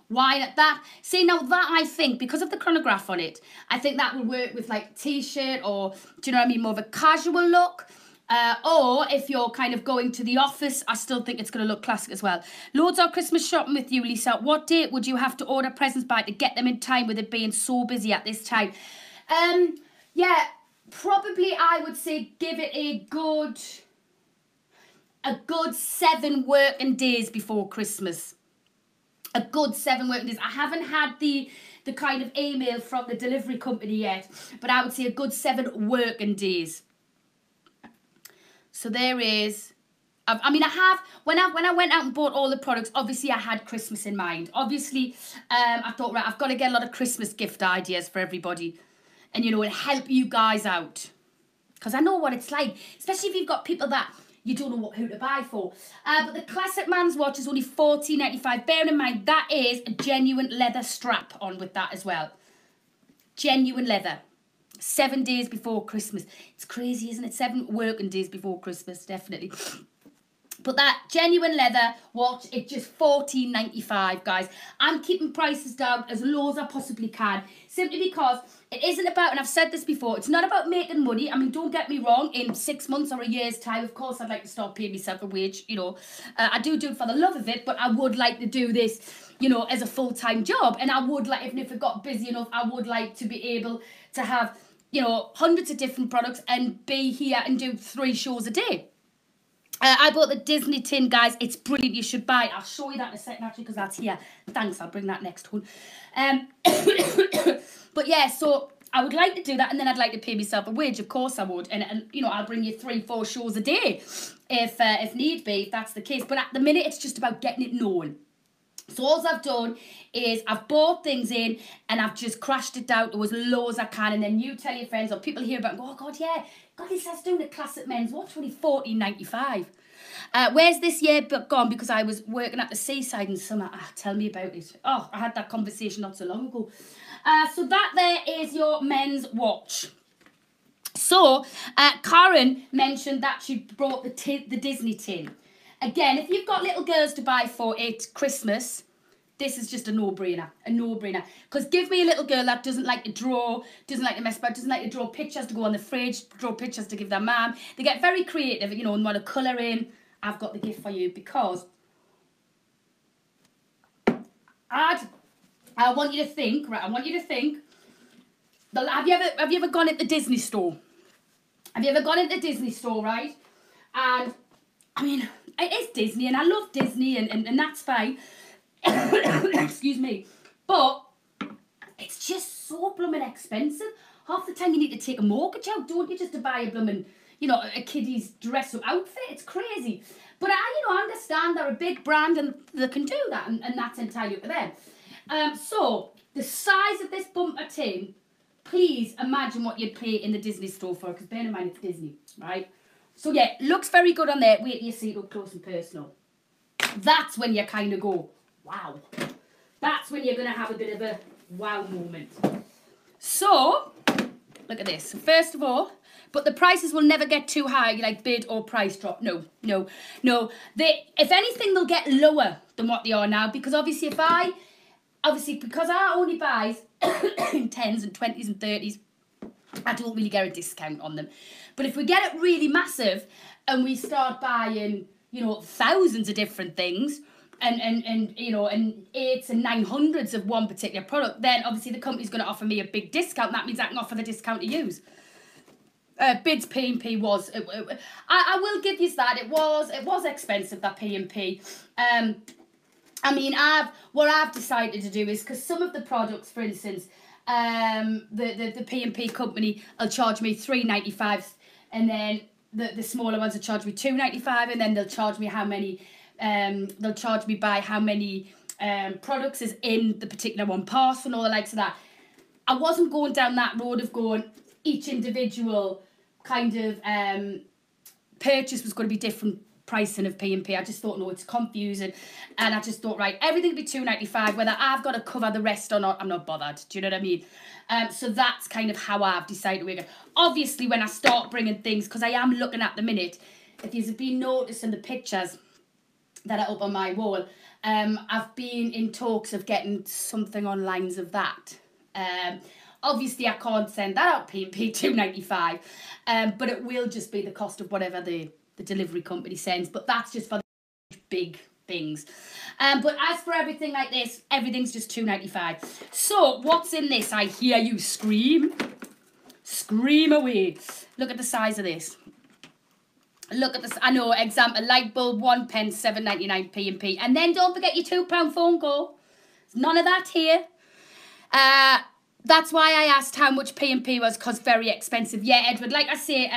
Why not that? See, now that I think, because of the chronograph on it, I think that will work with like t-shirt or, do you know what I mean, more of a casual look. Or if you're kind of going to the office, I still think it's going to look classic as well. Loads of Christmas shopping with you, Lisa. What date would you have to order presents by to get them in time with it being so busy at this time? Yeah, probably I would say give it a good 7 working days before Christmas. A good 7 working days. I haven't had the kind of email from the delivery company yet, but I would say a good 7 working days. So there is. I mean, I have, when I went out and bought all the products, obviously I had Christmas in mind. Obviously, I thought, right, I've got to get a lot of Christmas gift ideas for everybody. And, you know, it'll help you guys out. Because I know what it's like, especially if you've got people that you don't know who to buy for. But the Classic Man's watch is only $14.95. Bear in mind, that is a genuine leather strap on with that as well. Genuine leather. 7 days before Christmas. It's crazy, isn't it? 7 working days before Christmas, definitely. But that genuine leather watch, it's just $14.95, guys. I'm keeping prices down as low as I possibly can, simply because it isn't about, and I've said this before, it's not about making money. I mean, don't get me wrong, in 6 months or a year's time, of course, I'd like to start paying myself a wage, you know. I do it for the love of it, but I would like to do this, you know, as a full-time job. And I would like, even if it got busy enough, I would like to be able to have, you know, hundreds of different products and be here and do 3 shows a day. I bought the Disney tin, guys. It's brilliant. You should buy it. I'll show you that in a second, actually, because that's here. Thanks. I'll bring that next one. But yeah, so I would like to do that, and then I'd like to pay myself a wage. Of course I would. And you know, I'll bring you 3-4 shows a day if need be, if that's the case. But at the minute, it's just about getting it known. So all I've done is I've bought things in and I've just crashed it down to as low as I can, and then you tell your friends or people hear about it and go, oh God, yeah, God, this has doing a Classic Men's watch, only $14.95. Where's this year gone? Because I was working at the seaside in summer. Tell me about it. Oh, I had that conversation not so long ago. So that there is your men's watch. So Karen mentioned that she brought the Disney tin. Again, if you've got little girls to buy for it Christmas, this is just a no-brainer. A no-brainer. Because give me a little girl that doesn't like to draw, doesn't like to mess about, doesn't like to draw pictures to go on the fridge, draw pictures to give their mum. They get very creative, you know, and want to colour in. I've got the gift for you, because I want you to think, right, I want you to think, have you ever gone at the Disney store? Have you ever gone into a Disney store, right? And, I mean, it is Disney, and I love Disney, and that's fine. Excuse me. But it's just so blooming expensive. Half the time you need to take a mortgage out, don't you, just to buy a blooming, you know, a kiddie's dress-up outfit. It's crazy. But I understand they're a big brand and they can do that, and that's entirely up to them. So, the size of this bumper tin, please imagine what you'd pay in the Disney store for, because bear in mind it's Disney, right? So yeah, looks very good on there. Wait till you see it up close and personal. That's when you kind of go, wow. That's when you're going to have a bit of a wow moment. So, look at this. First of all, but the prices will never get too high, like bid or price drop. No. If anything, they'll get lower than what they are now, because obviously because I only buys in 10s and 20s and 30s, I don't really get a discount on them. But if we get it really massive and we start buying, you know, thousands of different things and you know, and 8s and 900s of one particular product, then obviously the company's going to offer me a big discount. That means I can offer the discount to use. Bids P&P was, I will give you that, it was expensive, that P&P. I mean, what I've decided to do is, because some of the products, for instance, the P&P company will charge me $3.95, and then the smaller ones will charge me $2.95, and then they'll charge me how many, they'll charge me by how many products is in the particular one parcel and all the likes of that. I wasn't going down that road of going each individual kind of purchase was going to be different pricing of P&P. I just thought, no, it's confusing, and I just thought, right, everything will be $2.95, whether I've got to cover the rest or not, I'm not bothered. Do you know what I mean? So that's kind of how I've decided to work it. Obviously, when I start bringing things, because I am looking at the minute, if you've been noticing the pictures that are up on my wall, I've been in talks of getting something on lines of that. Obviously, I can't send that out P&P $2.95, but it will just be the cost of whatever the delivery company sends, but that's just for the big things. But as for everything like this, everything's just $2.95. So what's in this? I hear you scream. Scream away. Look at the size of this. Look at this. I know, example, light bulb, 1 pence, 7.99 P&P. And then don't forget your £2 phone call. There's none of that here. That's why I asked how much P&P was, because very expensive. Yeah, Edward, like I say,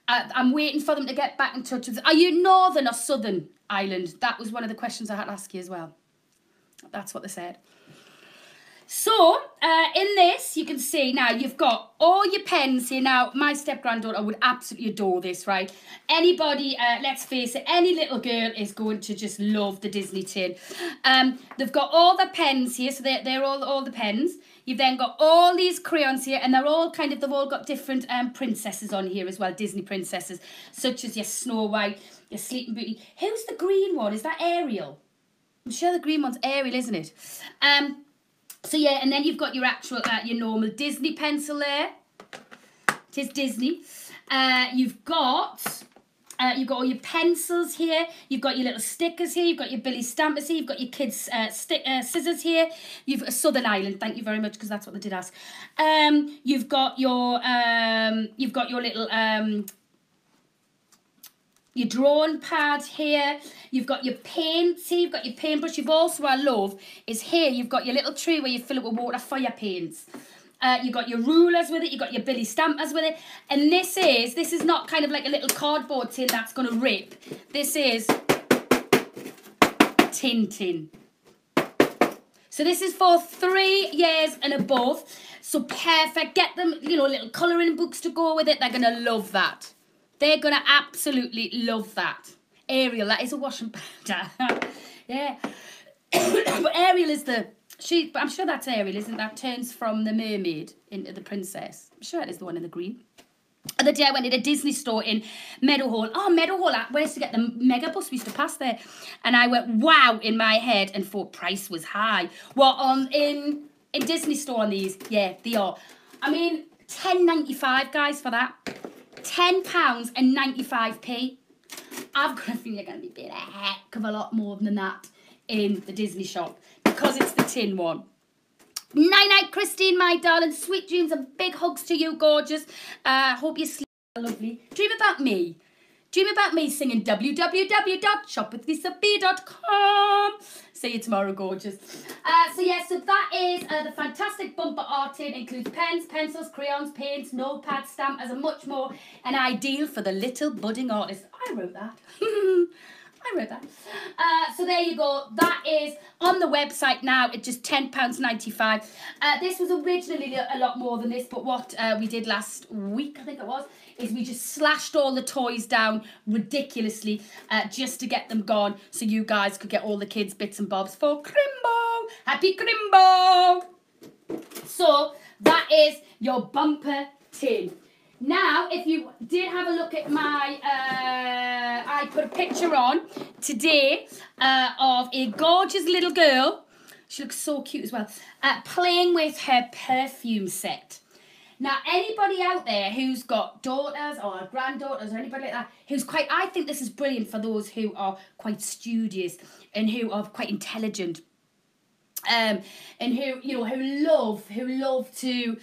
I'm waiting for them to get back in touch with. Are you Northern or Southern Ireland? That was one of the questions I had to ask you as well. That's what they said. So, in this, you can see now you've got all your pens here. Now, my step-granddaughter would absolutely adore this, right? Anybody, let's face it, any little girl is going to just love the Disney tin. They've got all the pens here, so they're all the pens. You've then got all these crayons here, and they're all kind of, they've all got different princesses on here as well, Disney princesses, such as your Snow White, your Sleeping Beauty. Who's the green one? Is that Ariel? I'm sure the green one's Ariel, isn't it? So yeah, and then you've got your actual, your normal Disney pencil there. It is Disney. You've got all your pencils here. You've got your little stickers here. You've got your Billy Stampers here. You've got your kids' scissors here. You've got Southern Ireland. Thank you very much, because that's what they did ask. You've got your little your drawing pad here. You've got your paints here. You've got your paintbrush. You've also, I love, is here you've got your little tray where you fill it with water for your paints. You've got your rulers with it. You've got your Billy Stampers with it. And this is not kind of like a little cardboard tin that's going to rip. This is tin. So this is for 3 years and above. So perfect. Get them, you know, little colouring books to go with it. They're going to love that. They're going to absolutely love that. Ariel, that is a washing powder. Yeah. But Ariel is but I'm sure that's Ariel, isn't that? Turns from the mermaid into the princess. I'm sure it is the one in the green. The other day I went to a Disney store in Meadowhall. Oh, Meadowhall, where used to get the mega bus. We used to pass there. And I went, wow, in my head, and thought price was high. Well, in Disney store on these, yeah, they are. I mean, £10.95, guys, for that. £10.95. I've got a feeling you're going to be paying a heck of a lot more than that in the Disney shop, because it's the tin one. Night night, Christine, my darling. Sweet dreams and big hugs to you, gorgeous. Hope you sleep. Lovely. Dream about me. Dream about me singing www.shopwithlisab.com. See you tomorrow, gorgeous. So that is the fantastic bumper art tin. Includes pens, pencils, crayons, paints, notepads, stampers, and much more. An ideal for the little budding artist. I wrote that. I wrote that. So there you go. That is on the website now. It's just £10.95. This was originally a lot more than this, but what we did last week, I think it was, is we just slashed all the toys down ridiculously just to get them gone, so you guys could get all the kids' bits and bobs for Crimbo. Happy Crimbo! So that is your bumper tin. Now, if you did have a look at my, I put a picture on today of a gorgeous little girl. She looks so cute as well. Playing with her perfume set. Now, anybody out there who's got daughters or granddaughters or anybody like that, who's quite, I think this is brilliant for those who are quite studious and who are quite intelligent. And who, you know, who love to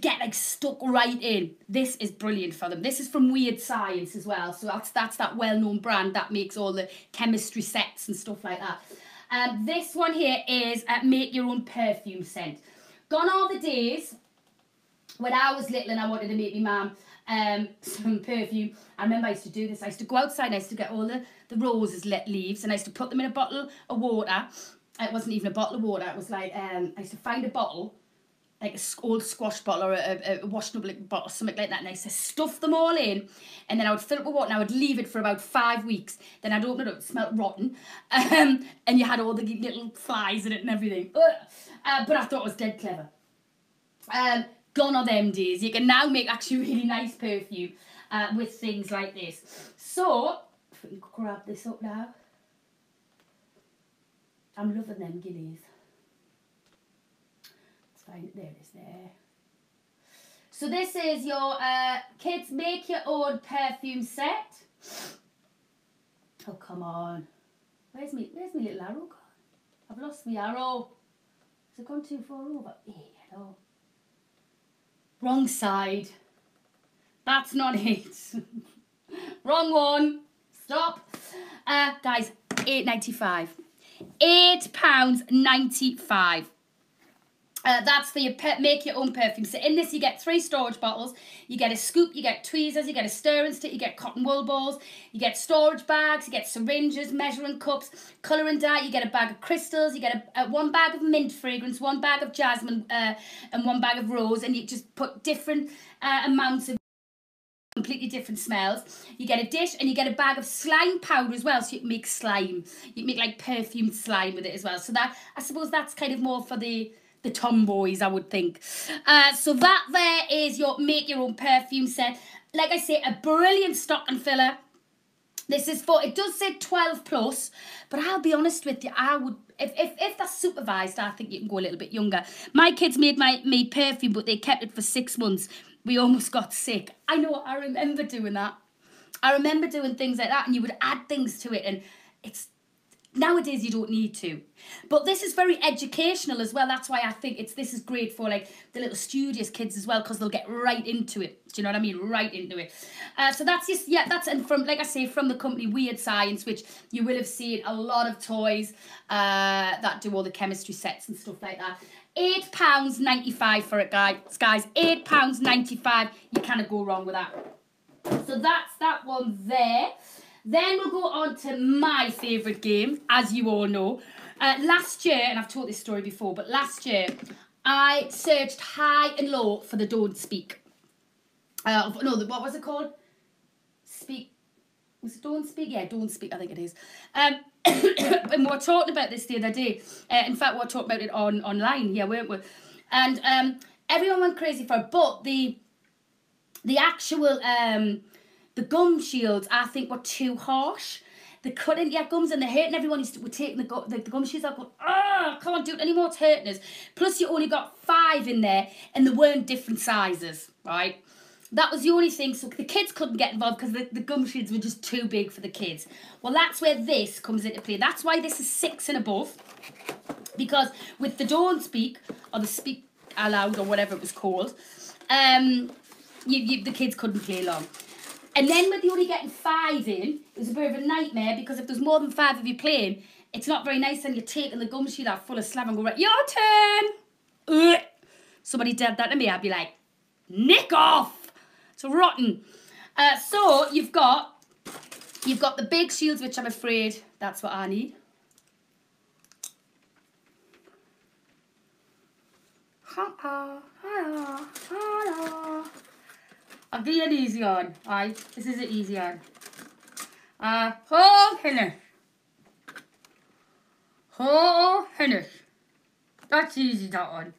get like stuck right in. This is brilliant for them. This is from Weird Science as well. So that's that well-known brand that makes all the chemistry sets and stuff like that. This one here is make your own perfume scent. Gone are the days when I was little and I wanted to make my mum some perfume. I remember I used to do this. I used to go outside and I used to get all the roses leaves and I used to put them in a bottle of water. It wasn't even a bottle of water. It was like, I used to find a bottle, like an old squash bottle or a washing up like bottle, something like that, and I used to stuff them all in, and then I would fill it with water and I would leave it for about 5 weeks. Then I'd open it up, it smelled rotten, and you had all the little flies in it and everything. But I thought it was dead clever. Gone are them days. You can now make actually really nice perfume with things like this. So, if we can grab this up now. I'm loving them guineas. Let's find it. There it is there. So this is your kids make your own perfume set. Oh, come on. Where's me little arrow gone? I've lost my arrow. Has it gone too far over? Hello. Wrong side. That's not it. Wrong one. Stop. Guys, £8.95. £8.95. That's for your make your own perfume. So in this you get 3 storage bottles, you get a scoop, you get tweezers, you get a stirring stick, you get cotton wool balls, you get storage bags, you get syringes, measuring cups, colouring dye, you get a bag of crystals, you get one bag of mint fragrance, 1 bag of jasmine and 1 bag of rose, and you just put different amounts of completely different smells. You get a dish and you get a bag of slime powder as well, so you can make slime. You can make like perfumed slime with it as well. So that, I suppose that's kind of more for the tomboys, I would think. So that there is your make your own perfume set. Like I say, a brilliant stocking filler. This is for, it does say 12 plus, but I'll be honest with you, I would, if that's supervised, I think you can go a little bit younger. My kids made me perfume, but they kept it for 6 months. We almost got sick. I know, I remember doing that. I remember doing things like that, and you would add things to it, and it's, nowadays you don't need to. But this is very educational as well. That's why I think this is great for like the little studious kids as well, because they'll get right into it. Do you know what I mean? Right into it. So that's just, yeah, that's, and from, like I say, from the company Weird Science, which you will have seen a lot of toys that do all the chemistry sets and stuff like that. £8.95 for it, guys. £8.95. You cannot go wrong with that. So that's that one there. Then we'll go on to my favourite game, as you all know. Last year, and I've told this story before, but last year I searched high and low for the Don't Speak. No, what was it called? Speak. Was it Don't Speak? Yeah, Don't Speak, I think it is. And we were talking about this the other day. In fact, we were talking about it online here, weren't we? And everyone went crazy for it. But the actual, the gum shields, I think, were too harsh. They cut into your gums and they're hurting everyone. We're taking the gum shields out, going, oh, I can't do it anymore, it's hurting us. Plus, you only got 5 in there and they weren't different sizes, right? That was the only thing, so the kids couldn't get involved because the gum shields were just too big for the kids. Well, that's where this comes into play. That's why this is 6 and above. Because with the Don't Speak, or the Speak Aloud, or whatever it was called, the kids couldn't play long. And then with you only getting 5 in, it was a bit of a nightmare because if there's more than 5 of you playing, it's not very nice and you're taking the gum sheet out full of slab and go, right, your turn. Ugh. Somebody did that to me, I'd be like, nick off. It's rotten. So you've got the big shields, which I'm afraid that's what I need. I'll do an easy one. Right, this is an easy one. Finish. Finish. That's easy, that one.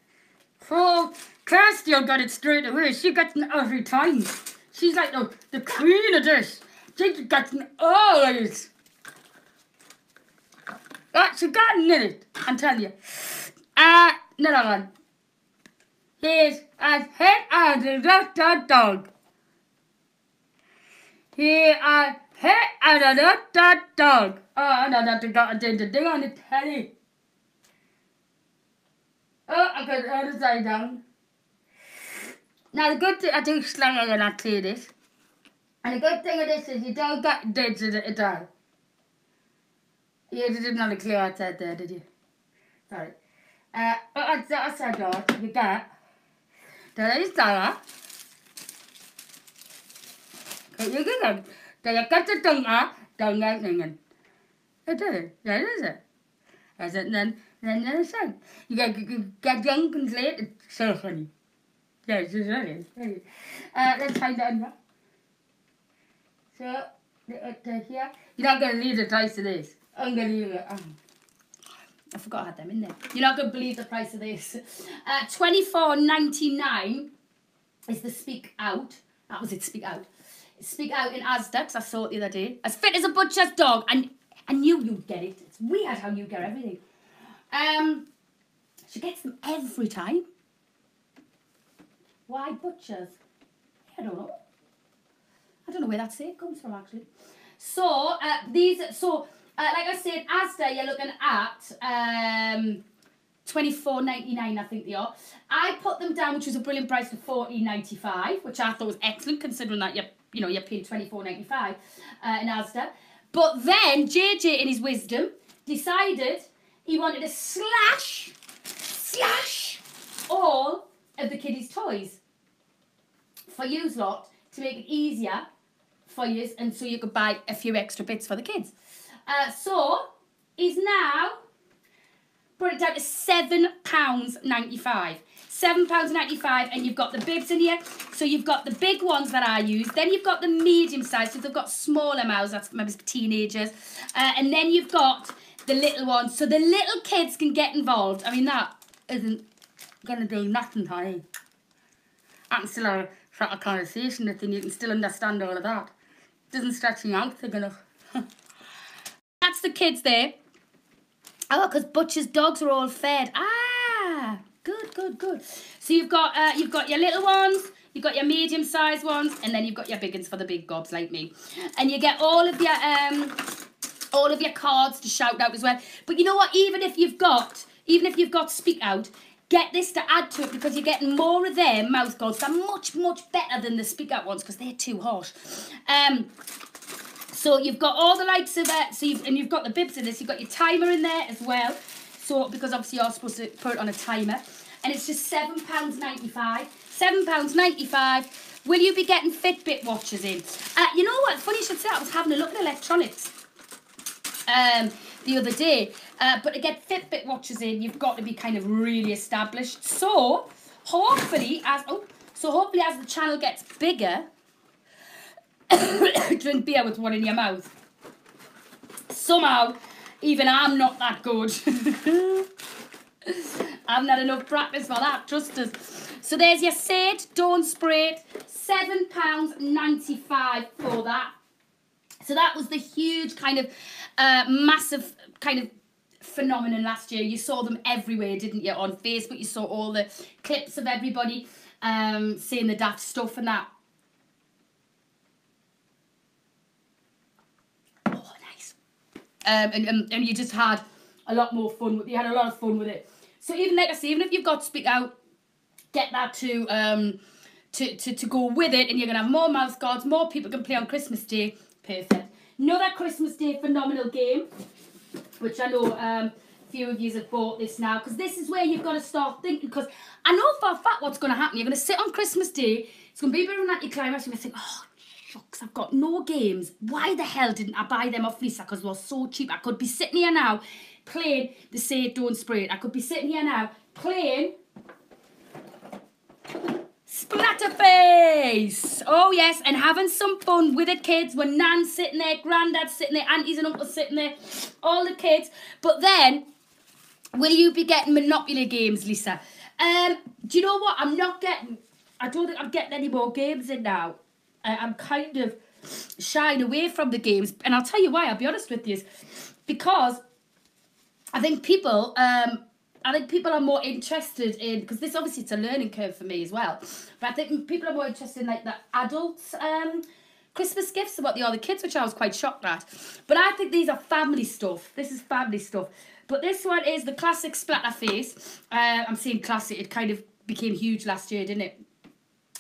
Kirsty got it straight away. She gets it every time. She's like the queen of this. She gets it always. She got it, I'm telling you. Another one. He's as hit as a dog. He as hit as a dog. Oh, no, that got a ding on the telly. Oh, I got the other side down. Now, the good thing, I do slang it and I clear this. And the good thing of this is you don't get dead at all. You didn't have a clear outside there, did you? Sorry. I said that, you get. There is that. Okay, you get it. Then you got the tongue out, don't get it. It is, that is it. As it then it's it. You get young and late, it's so funny. Yes, it's really. Let's find that in there. So, here. You're not going to need the price of this. I'm going to use it. I forgot I had them in there. You're not going to believe the price of this. $24.99 is the Speak Out. That was it, Speak Out. Speak Out in Asda, because I saw it the other day. As fit as a butcher's dog. And I knew you'd get it. It's weird how you get everything. She gets them every time. Why butchers? I don't know. I don't know where that say comes from, actually. So, like I said, Asda, you're looking at $24.99, I think they are. I put them down, which was a brilliant price, to $14.95, which I thought was excellent, considering that you're paying $24.95 in Asda. But then JJ, in his wisdom, decided he wanted to slash all of the kiddies' toys for yous lot to make it easier for yous, and so you could buy a few extra bits for the kids. So he's now brought it down to £7.95. £7.95, and you've got the bibs in here. So you've got the big ones that I use. Then you've got the medium size. So they've got smaller mouths. That's maybe teenagers. And then you've got the little ones. So the little kids can get involved. I mean, that isn't going to do nothing, honey. I can still have a conversation with you. You can still understand all of that. Doesn't stretch me out thick enough. That's the kids there. Oh, because butcher's dogs are all fed. Ah, good. So you've got your little ones, you've got your medium-sized ones, and then you've got your big ones for the big gobs like me. And you get all of your cards to shout out as well. But you know what? Even if you've got Speak Out, get this to add to it, because you're getting more of their mouth guards. They're much better than the Speak Out ones because they're too hot. So you've got all the likes of it. And you've got the bibs in this. You've got your timer in there as well. So because obviously you're supposed to put it on a timer, and it's just £7.95. £7.95. Will you be getting Fitbit watches in? You know what? Funny you should say. I was having a look at electronics the other day. But to get Fitbit watches in, you've got to be kind of really established. So hopefully, as the channel gets bigger, drink beer with one in your mouth. Somehow, even I'm not that good. I've not enough practice for that, trust us. So there's your Sage Dawn Spray, £7.95 for that. So that was the huge kind of massive kind of phenomenon last year. You saw them everywhere, didn't you? On Facebook, you saw all the clips of everybody saying the daft stuff and that. Oh, nice. And you just had a lot more fun with. You had a lot of fun with it. So even like I say, even if you've got Speak Out, get that to to go with it, and you're going to have more mouth guards, more people can play on Christmas Day. Perfect. Another Christmas Day phenomenal game, which I know a few of you have bought this now, because this is where you've got to start thinking, because I know for a fact what's going to happen. You're going to sit on Christmas Day, it's going to be a bit of an anticlimax, you're going to think, oh, shucks, I've got no games. Why the hell didn't I buy them off Lisa? Because they were so cheap. I could be sitting here now playing the Say It, Don't Spray It. I could be sitting here now playing Splatterface. Oh yes, and having some fun with the kids when Nan's sitting there, Grandad's sitting there, aunties and uncles sitting there, all the kids. But then, will you be getting Monopoly games, Lisa? Do you know what? I don't think I'm getting any more games in now. I'm kind of shying away from the games, and I'll tell you why. I'll be honest with you, because I think people are more interested in, because this obviously it's a learning curve for me as well, but I think people are more interested in like the adults Christmas gifts than what they are the kids, which I was quite shocked at. But I think these are family stuff. This is family stuff. But this one is the classic Splatterface. I'm saying classic, it kind of became huge last year, didn't it?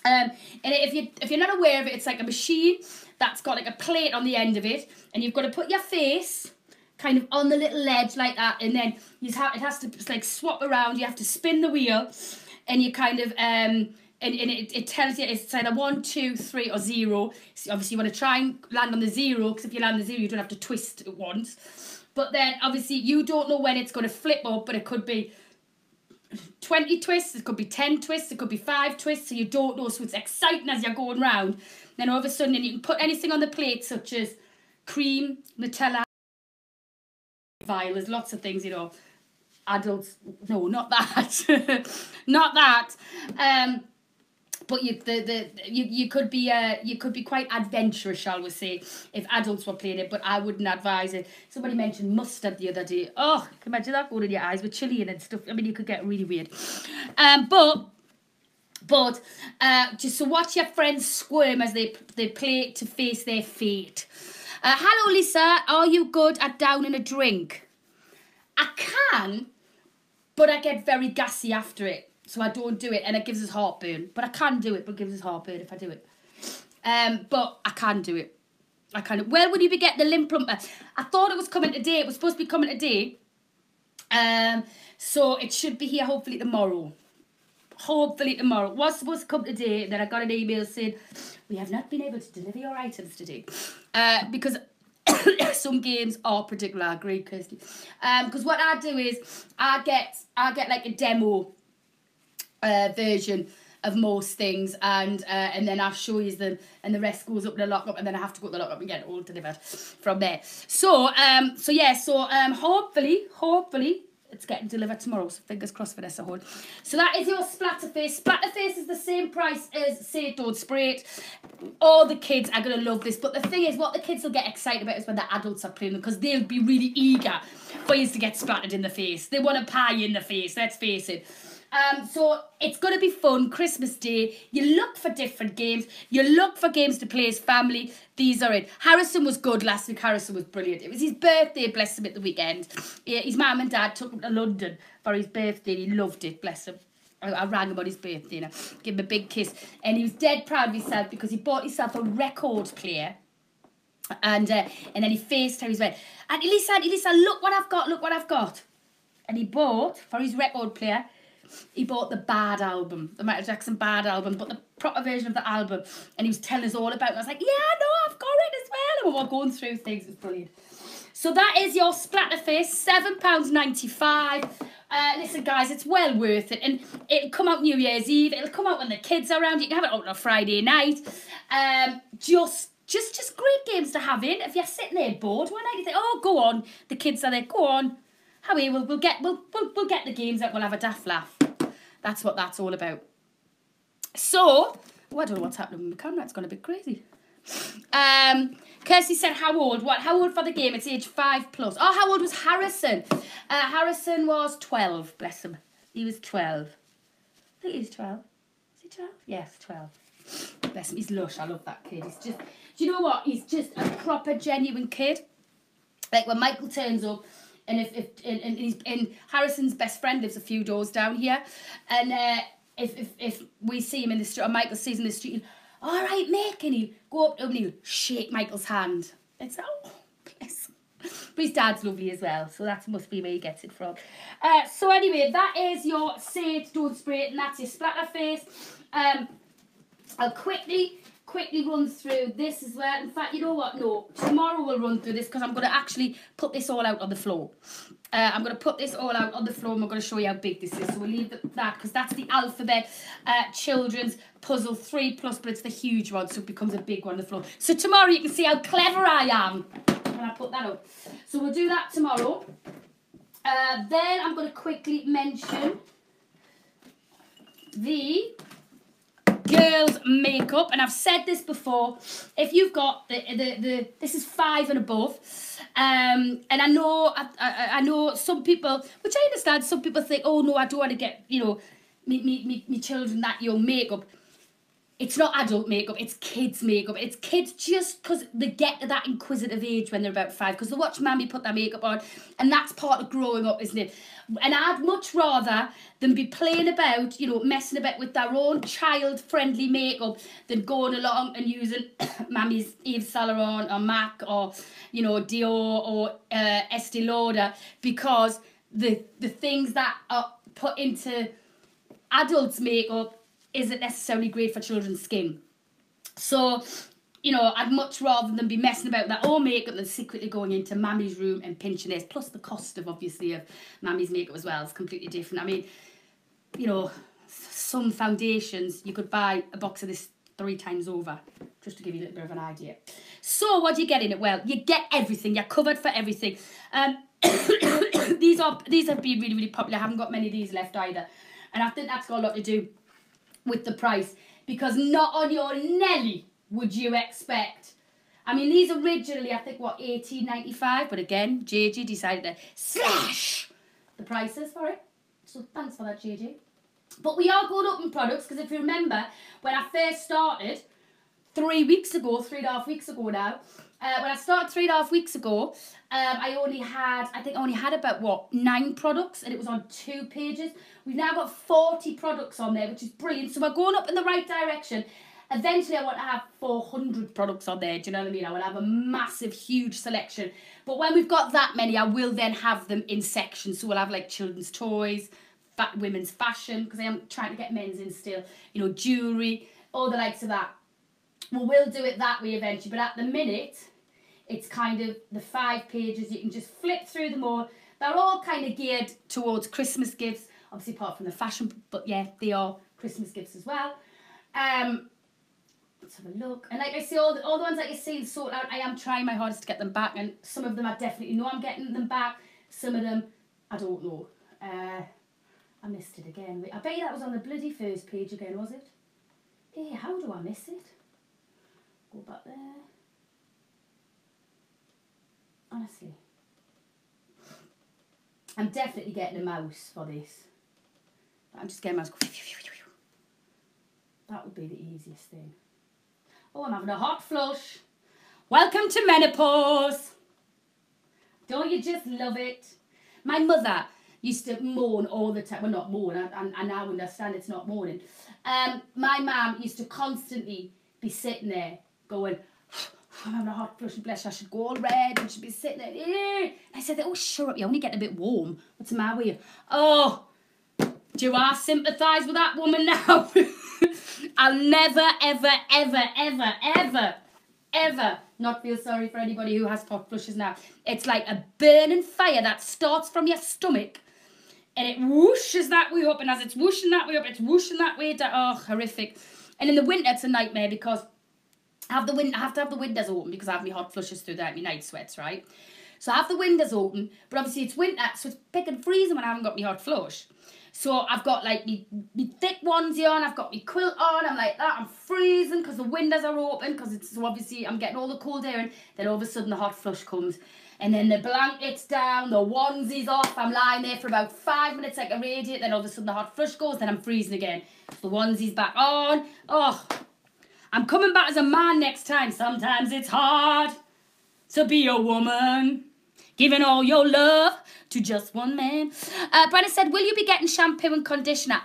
And if you're not aware of it, it's like a machine that's got like a plate on the end of it, and you've got to put your face kind of on the little ledge like that, and then it has to like swap around. You have to spin the wheel, and you kind of and it tells you it's either 1, 2, 3 or 0. So obviously you want to try and land on the 0, because if you land on the 0 you don't have to twist it once. But then obviously you don't know when it's going to flip up, but it could be 20 twists, it could be 10 twists, it could be 5 twists, so you don't know. So it's exciting as you're going round. Then all of a sudden you can put anything on the plate, such as cream, Nutella, vile. There's lots of things, you know. Adults, no, not that, not that. But you could be quite adventurous, shall we say, if adults were playing it. But I wouldn't advise it. Somebody mentioned mustard the other day. Oh, can you imagine that going in your eyes with chili in and stuff? I mean, you could get really weird. But just to watch your friends squirm as they play to face their fate. Hello, Lisa. Are you good at downing a drink? I can, but I get very gassy after it. So I don't do it, and it gives us heartburn. But I can do it, but it gives us heartburn if I do it. But I can do it. I can. Where would you be getting the limb plumper? I thought it was coming today. It was supposed to be coming today. So it should be here hopefully tomorrow. Hopefully tomorrow. It was supposed to come today. Then I got an email saying, we have not been able to deliver your items today. Because some games are particular. Great, Kirsty. Because what I do is I get like a demo version of most things, and then I'll show you them, and the rest goes up in the lockup, and then I have to go to the lockup and get it all delivered from there. So hopefully it's getting delivered tomorrow, so fingers crossed, Vanessa Horn. So that is your Splatterface. Splatterface is the same price as Say It, Don't Spray It. All the kids are going to love this, but the thing is, what the kids will get excited about is when the adults are playing them, because they'll be really eager for you to get splattered in the face. They want to pie you in the face, let's face it. So it's going to be fun, Christmas Day. You look for different games. You look for games to play as family. These are it. Harrison was good last week. Harrison was brilliant. It was his birthday, bless him, at the weekend. Yeah, his mum and dad took him to London for his birthday. He loved it, bless him. I rang him on his birthday, you know, gave him a big kiss. And he was dead proud of himself because he bought himself a record player. And then he FaceTimed. He went, Auntie Lisa, look what I've got. And he bought, for his record player, he bought the Bad album, the Michael Jackson Bad album, but the proper version of the album. And he was telling us all about it. I was like, yeah, no, I've got it as well. And we were going through things. It was brilliant. So that is your Splatterface, £7.95. Listen, guys, it's well worth it. And it'll come out New Year's Eve. It'll come out when the kids are around. You can have it out on a Friday night. Just great games to have in. If you're sitting there bored one night, you think, oh, go on. The kids are there. Go on. Howie, we'll get the games out. We'll have a daft laugh. That's what that's all about. So, I don't know what's happening with my camera. It's gone a bit crazy. Kirsty said, how old? What? How old for the game? It's age 5+. Oh, how old was Harrison? Harrison was 12. Bless him. He was 12. I think he was 12. Is he 12? Yes, 12. Bless him. He's lush. I love that kid. He's just. Do you know what? He's just a proper genuine kid. Like when Michael turns up. And Harrison's best friend lives a few doors down here, and if we see him in the street, or Michael sees him in the street, all right, mate, and he'll go up to him and he'll shake Michael's hand. It's, oh, bless him. But his dad's lovely as well, so that must be where he gets it from. So anyway, that is your Say It, Don't Spray It, and that's your splatter face. I'll quickly run through this as well. In fact, you know what? No, tomorrow we'll run through this because I'm going to actually put this all out on the floor. I'm going to put this all out on the floor and we're going to show you how big this is. So we'll leave that because that's the alphabet children's puzzle 3+, but it's the huge one, so it becomes a big one on the floor. So tomorrow you can see how clever I am when I put that up. So we'll do that tomorrow. Then I'm going to quickly mention the girls' makeup, and I've said this before. If you've got this is 5 and above, and I know some people, which I understand, some people think, oh no, I don't want to get me children that young makeup. It's not adult makeup, it's kids makeup. It's kids just because they get to that inquisitive age when they're about 5, because they watch Mammy put their makeup on, and that's part of growing up, isn't it? And I'd much rather than be playing about, messing about with their own child-friendly makeup than going along and using Mammy's Yves Saint Laurent or MAC or, Dior or Estee Lauder, because the things that are put into adults' makeup isn't necessarily great for children's skin. So, I'd much rather than be messing about that own makeup than secretly going into Mammy's room and pinching this. Plus the cost of, obviously, of Mammy's makeup as well is completely different. I mean, some foundations, you could buy a box of this 3 times over, just to give you a little bit of an idea. So what do you get in it? Well, you get everything. You're covered for everything. These have been really, really popular. I haven't got many of these left either. And I think that's got a lot to do with the price, because not on your Nelly would you expect. I mean, these originally, I think, what, $18.95, but again, JJ decided to slash the prices for it. So thanks for that, JJ. But we are going up in products, because if you remember, when I first started 3.5 weeks ago now, when I started 3.5 weeks ago, I only had about 9 products, and it was on 2 pages. We've now got 40 products on there, which is brilliant. So we're going up in the right direction. Eventually, I want to have 400 products on there. Do you know what I mean? I want to have a massive, huge selection. But when we've got that many, I will then have them in sections. So we'll have like children's toys, women's fashion, because I am trying to get men's in still. Jewellery, all the likes of that. We will do it that way eventually. But at the minute, it's kind of the 5 pages. You can just flip through them all. They're all kind of geared towards Christmas gifts. Obviously, apart from the fashion, but yeah, they are Christmas gifts as well. Let's have a look. And like I say, all the ones that you're seeing sorted out, I am trying my hardest to get them back. And some of them I definitely know I'm getting them back. Some of them, I don't know. I missed it again. I bet you that was on the bloody first page again, was it? Hey, how do I miss it? Go back there. Honestly. I'm definitely getting a mouse for this. But I'm just getting a mouse. That would be the easiest thing. Oh, I'm having a hot flush. Welcome to menopause. Don't you just love it? My mother used to moan all the time. Well, not moan. I now understand it's not moaning. My mum used to constantly be sitting there going, I'm having a hot flush and bless her, I should go all red, and she'd be sitting there. And I said, oh, shut up, you're only getting a bit warm. What's the matter with you? Oh, do I sympathise with that woman now? I'll never, ever, ever, ever, ever, ever not feel sorry for anybody who has hot flushes now. It's like a burning fire that starts from your stomach and it whooshes that way up, and as it's whooshing that way up, it's whooshing that way down. Oh, horrific. And in the winter, it's a nightmare because I have to have the windows open because I have my hot flushes through that, my night sweats, right? So I have the windows open, but obviously it's winter, so it's picking freezing when I haven't got my hot flush. So I've got like me thick onesie on, I've got my quilt on, I'm like that, I'm freezing because the windows are open, because it's so obviously I'm getting all the cold air in, then all of a sudden the hot flush comes. And then the blanket's down, the onesie's off, I'm lying there for about 5 minutes like a radiant, then all of a sudden the hot flush goes, then I'm freezing again. So the onesie's back on. Oh, I'm coming back as a man next time. Sometimes it's hard to be a woman, giving all your love to just one man. Brenna said, will you be getting shampoo and conditioner?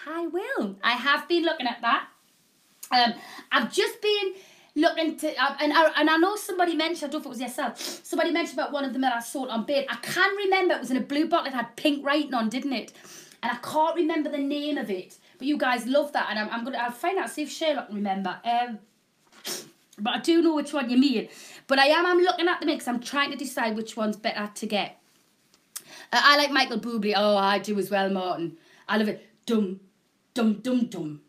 I will. I have been looking at that. I've just been looking to, and I know somebody mentioned, I don't know if it was yourself, somebody mentioned about one of them that I saw on bait. I can remember it was in a blue bottle, it had pink writing on, didn't it? And I can't remember the name of it, but you guys love that, and I'll find out, see if Sherlock can remember. But I do know which one you mean. But I'm looking at the mix. I'm trying to decide which one's better to get. I like Michael Bublé. Oh, I do as well, Martin. I love it. Dum, dum, dum, dum.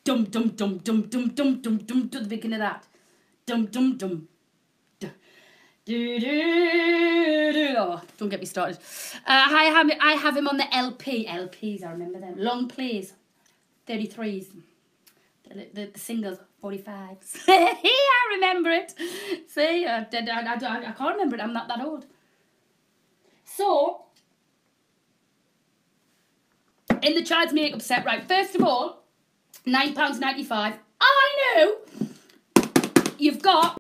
Dum, dum, dum, dum, dum, dum, dum, dum, to the beginning of that. Dum, dum, dum. Do, do, do. Oh, don't get me started. I have him on the LPs, I remember them. Long plays. 33s. The singles, 45s. I remember it. See, I can't remember it. I'm not that old. So, in the child's makeup set, right, first of all, £9.95. I know you've got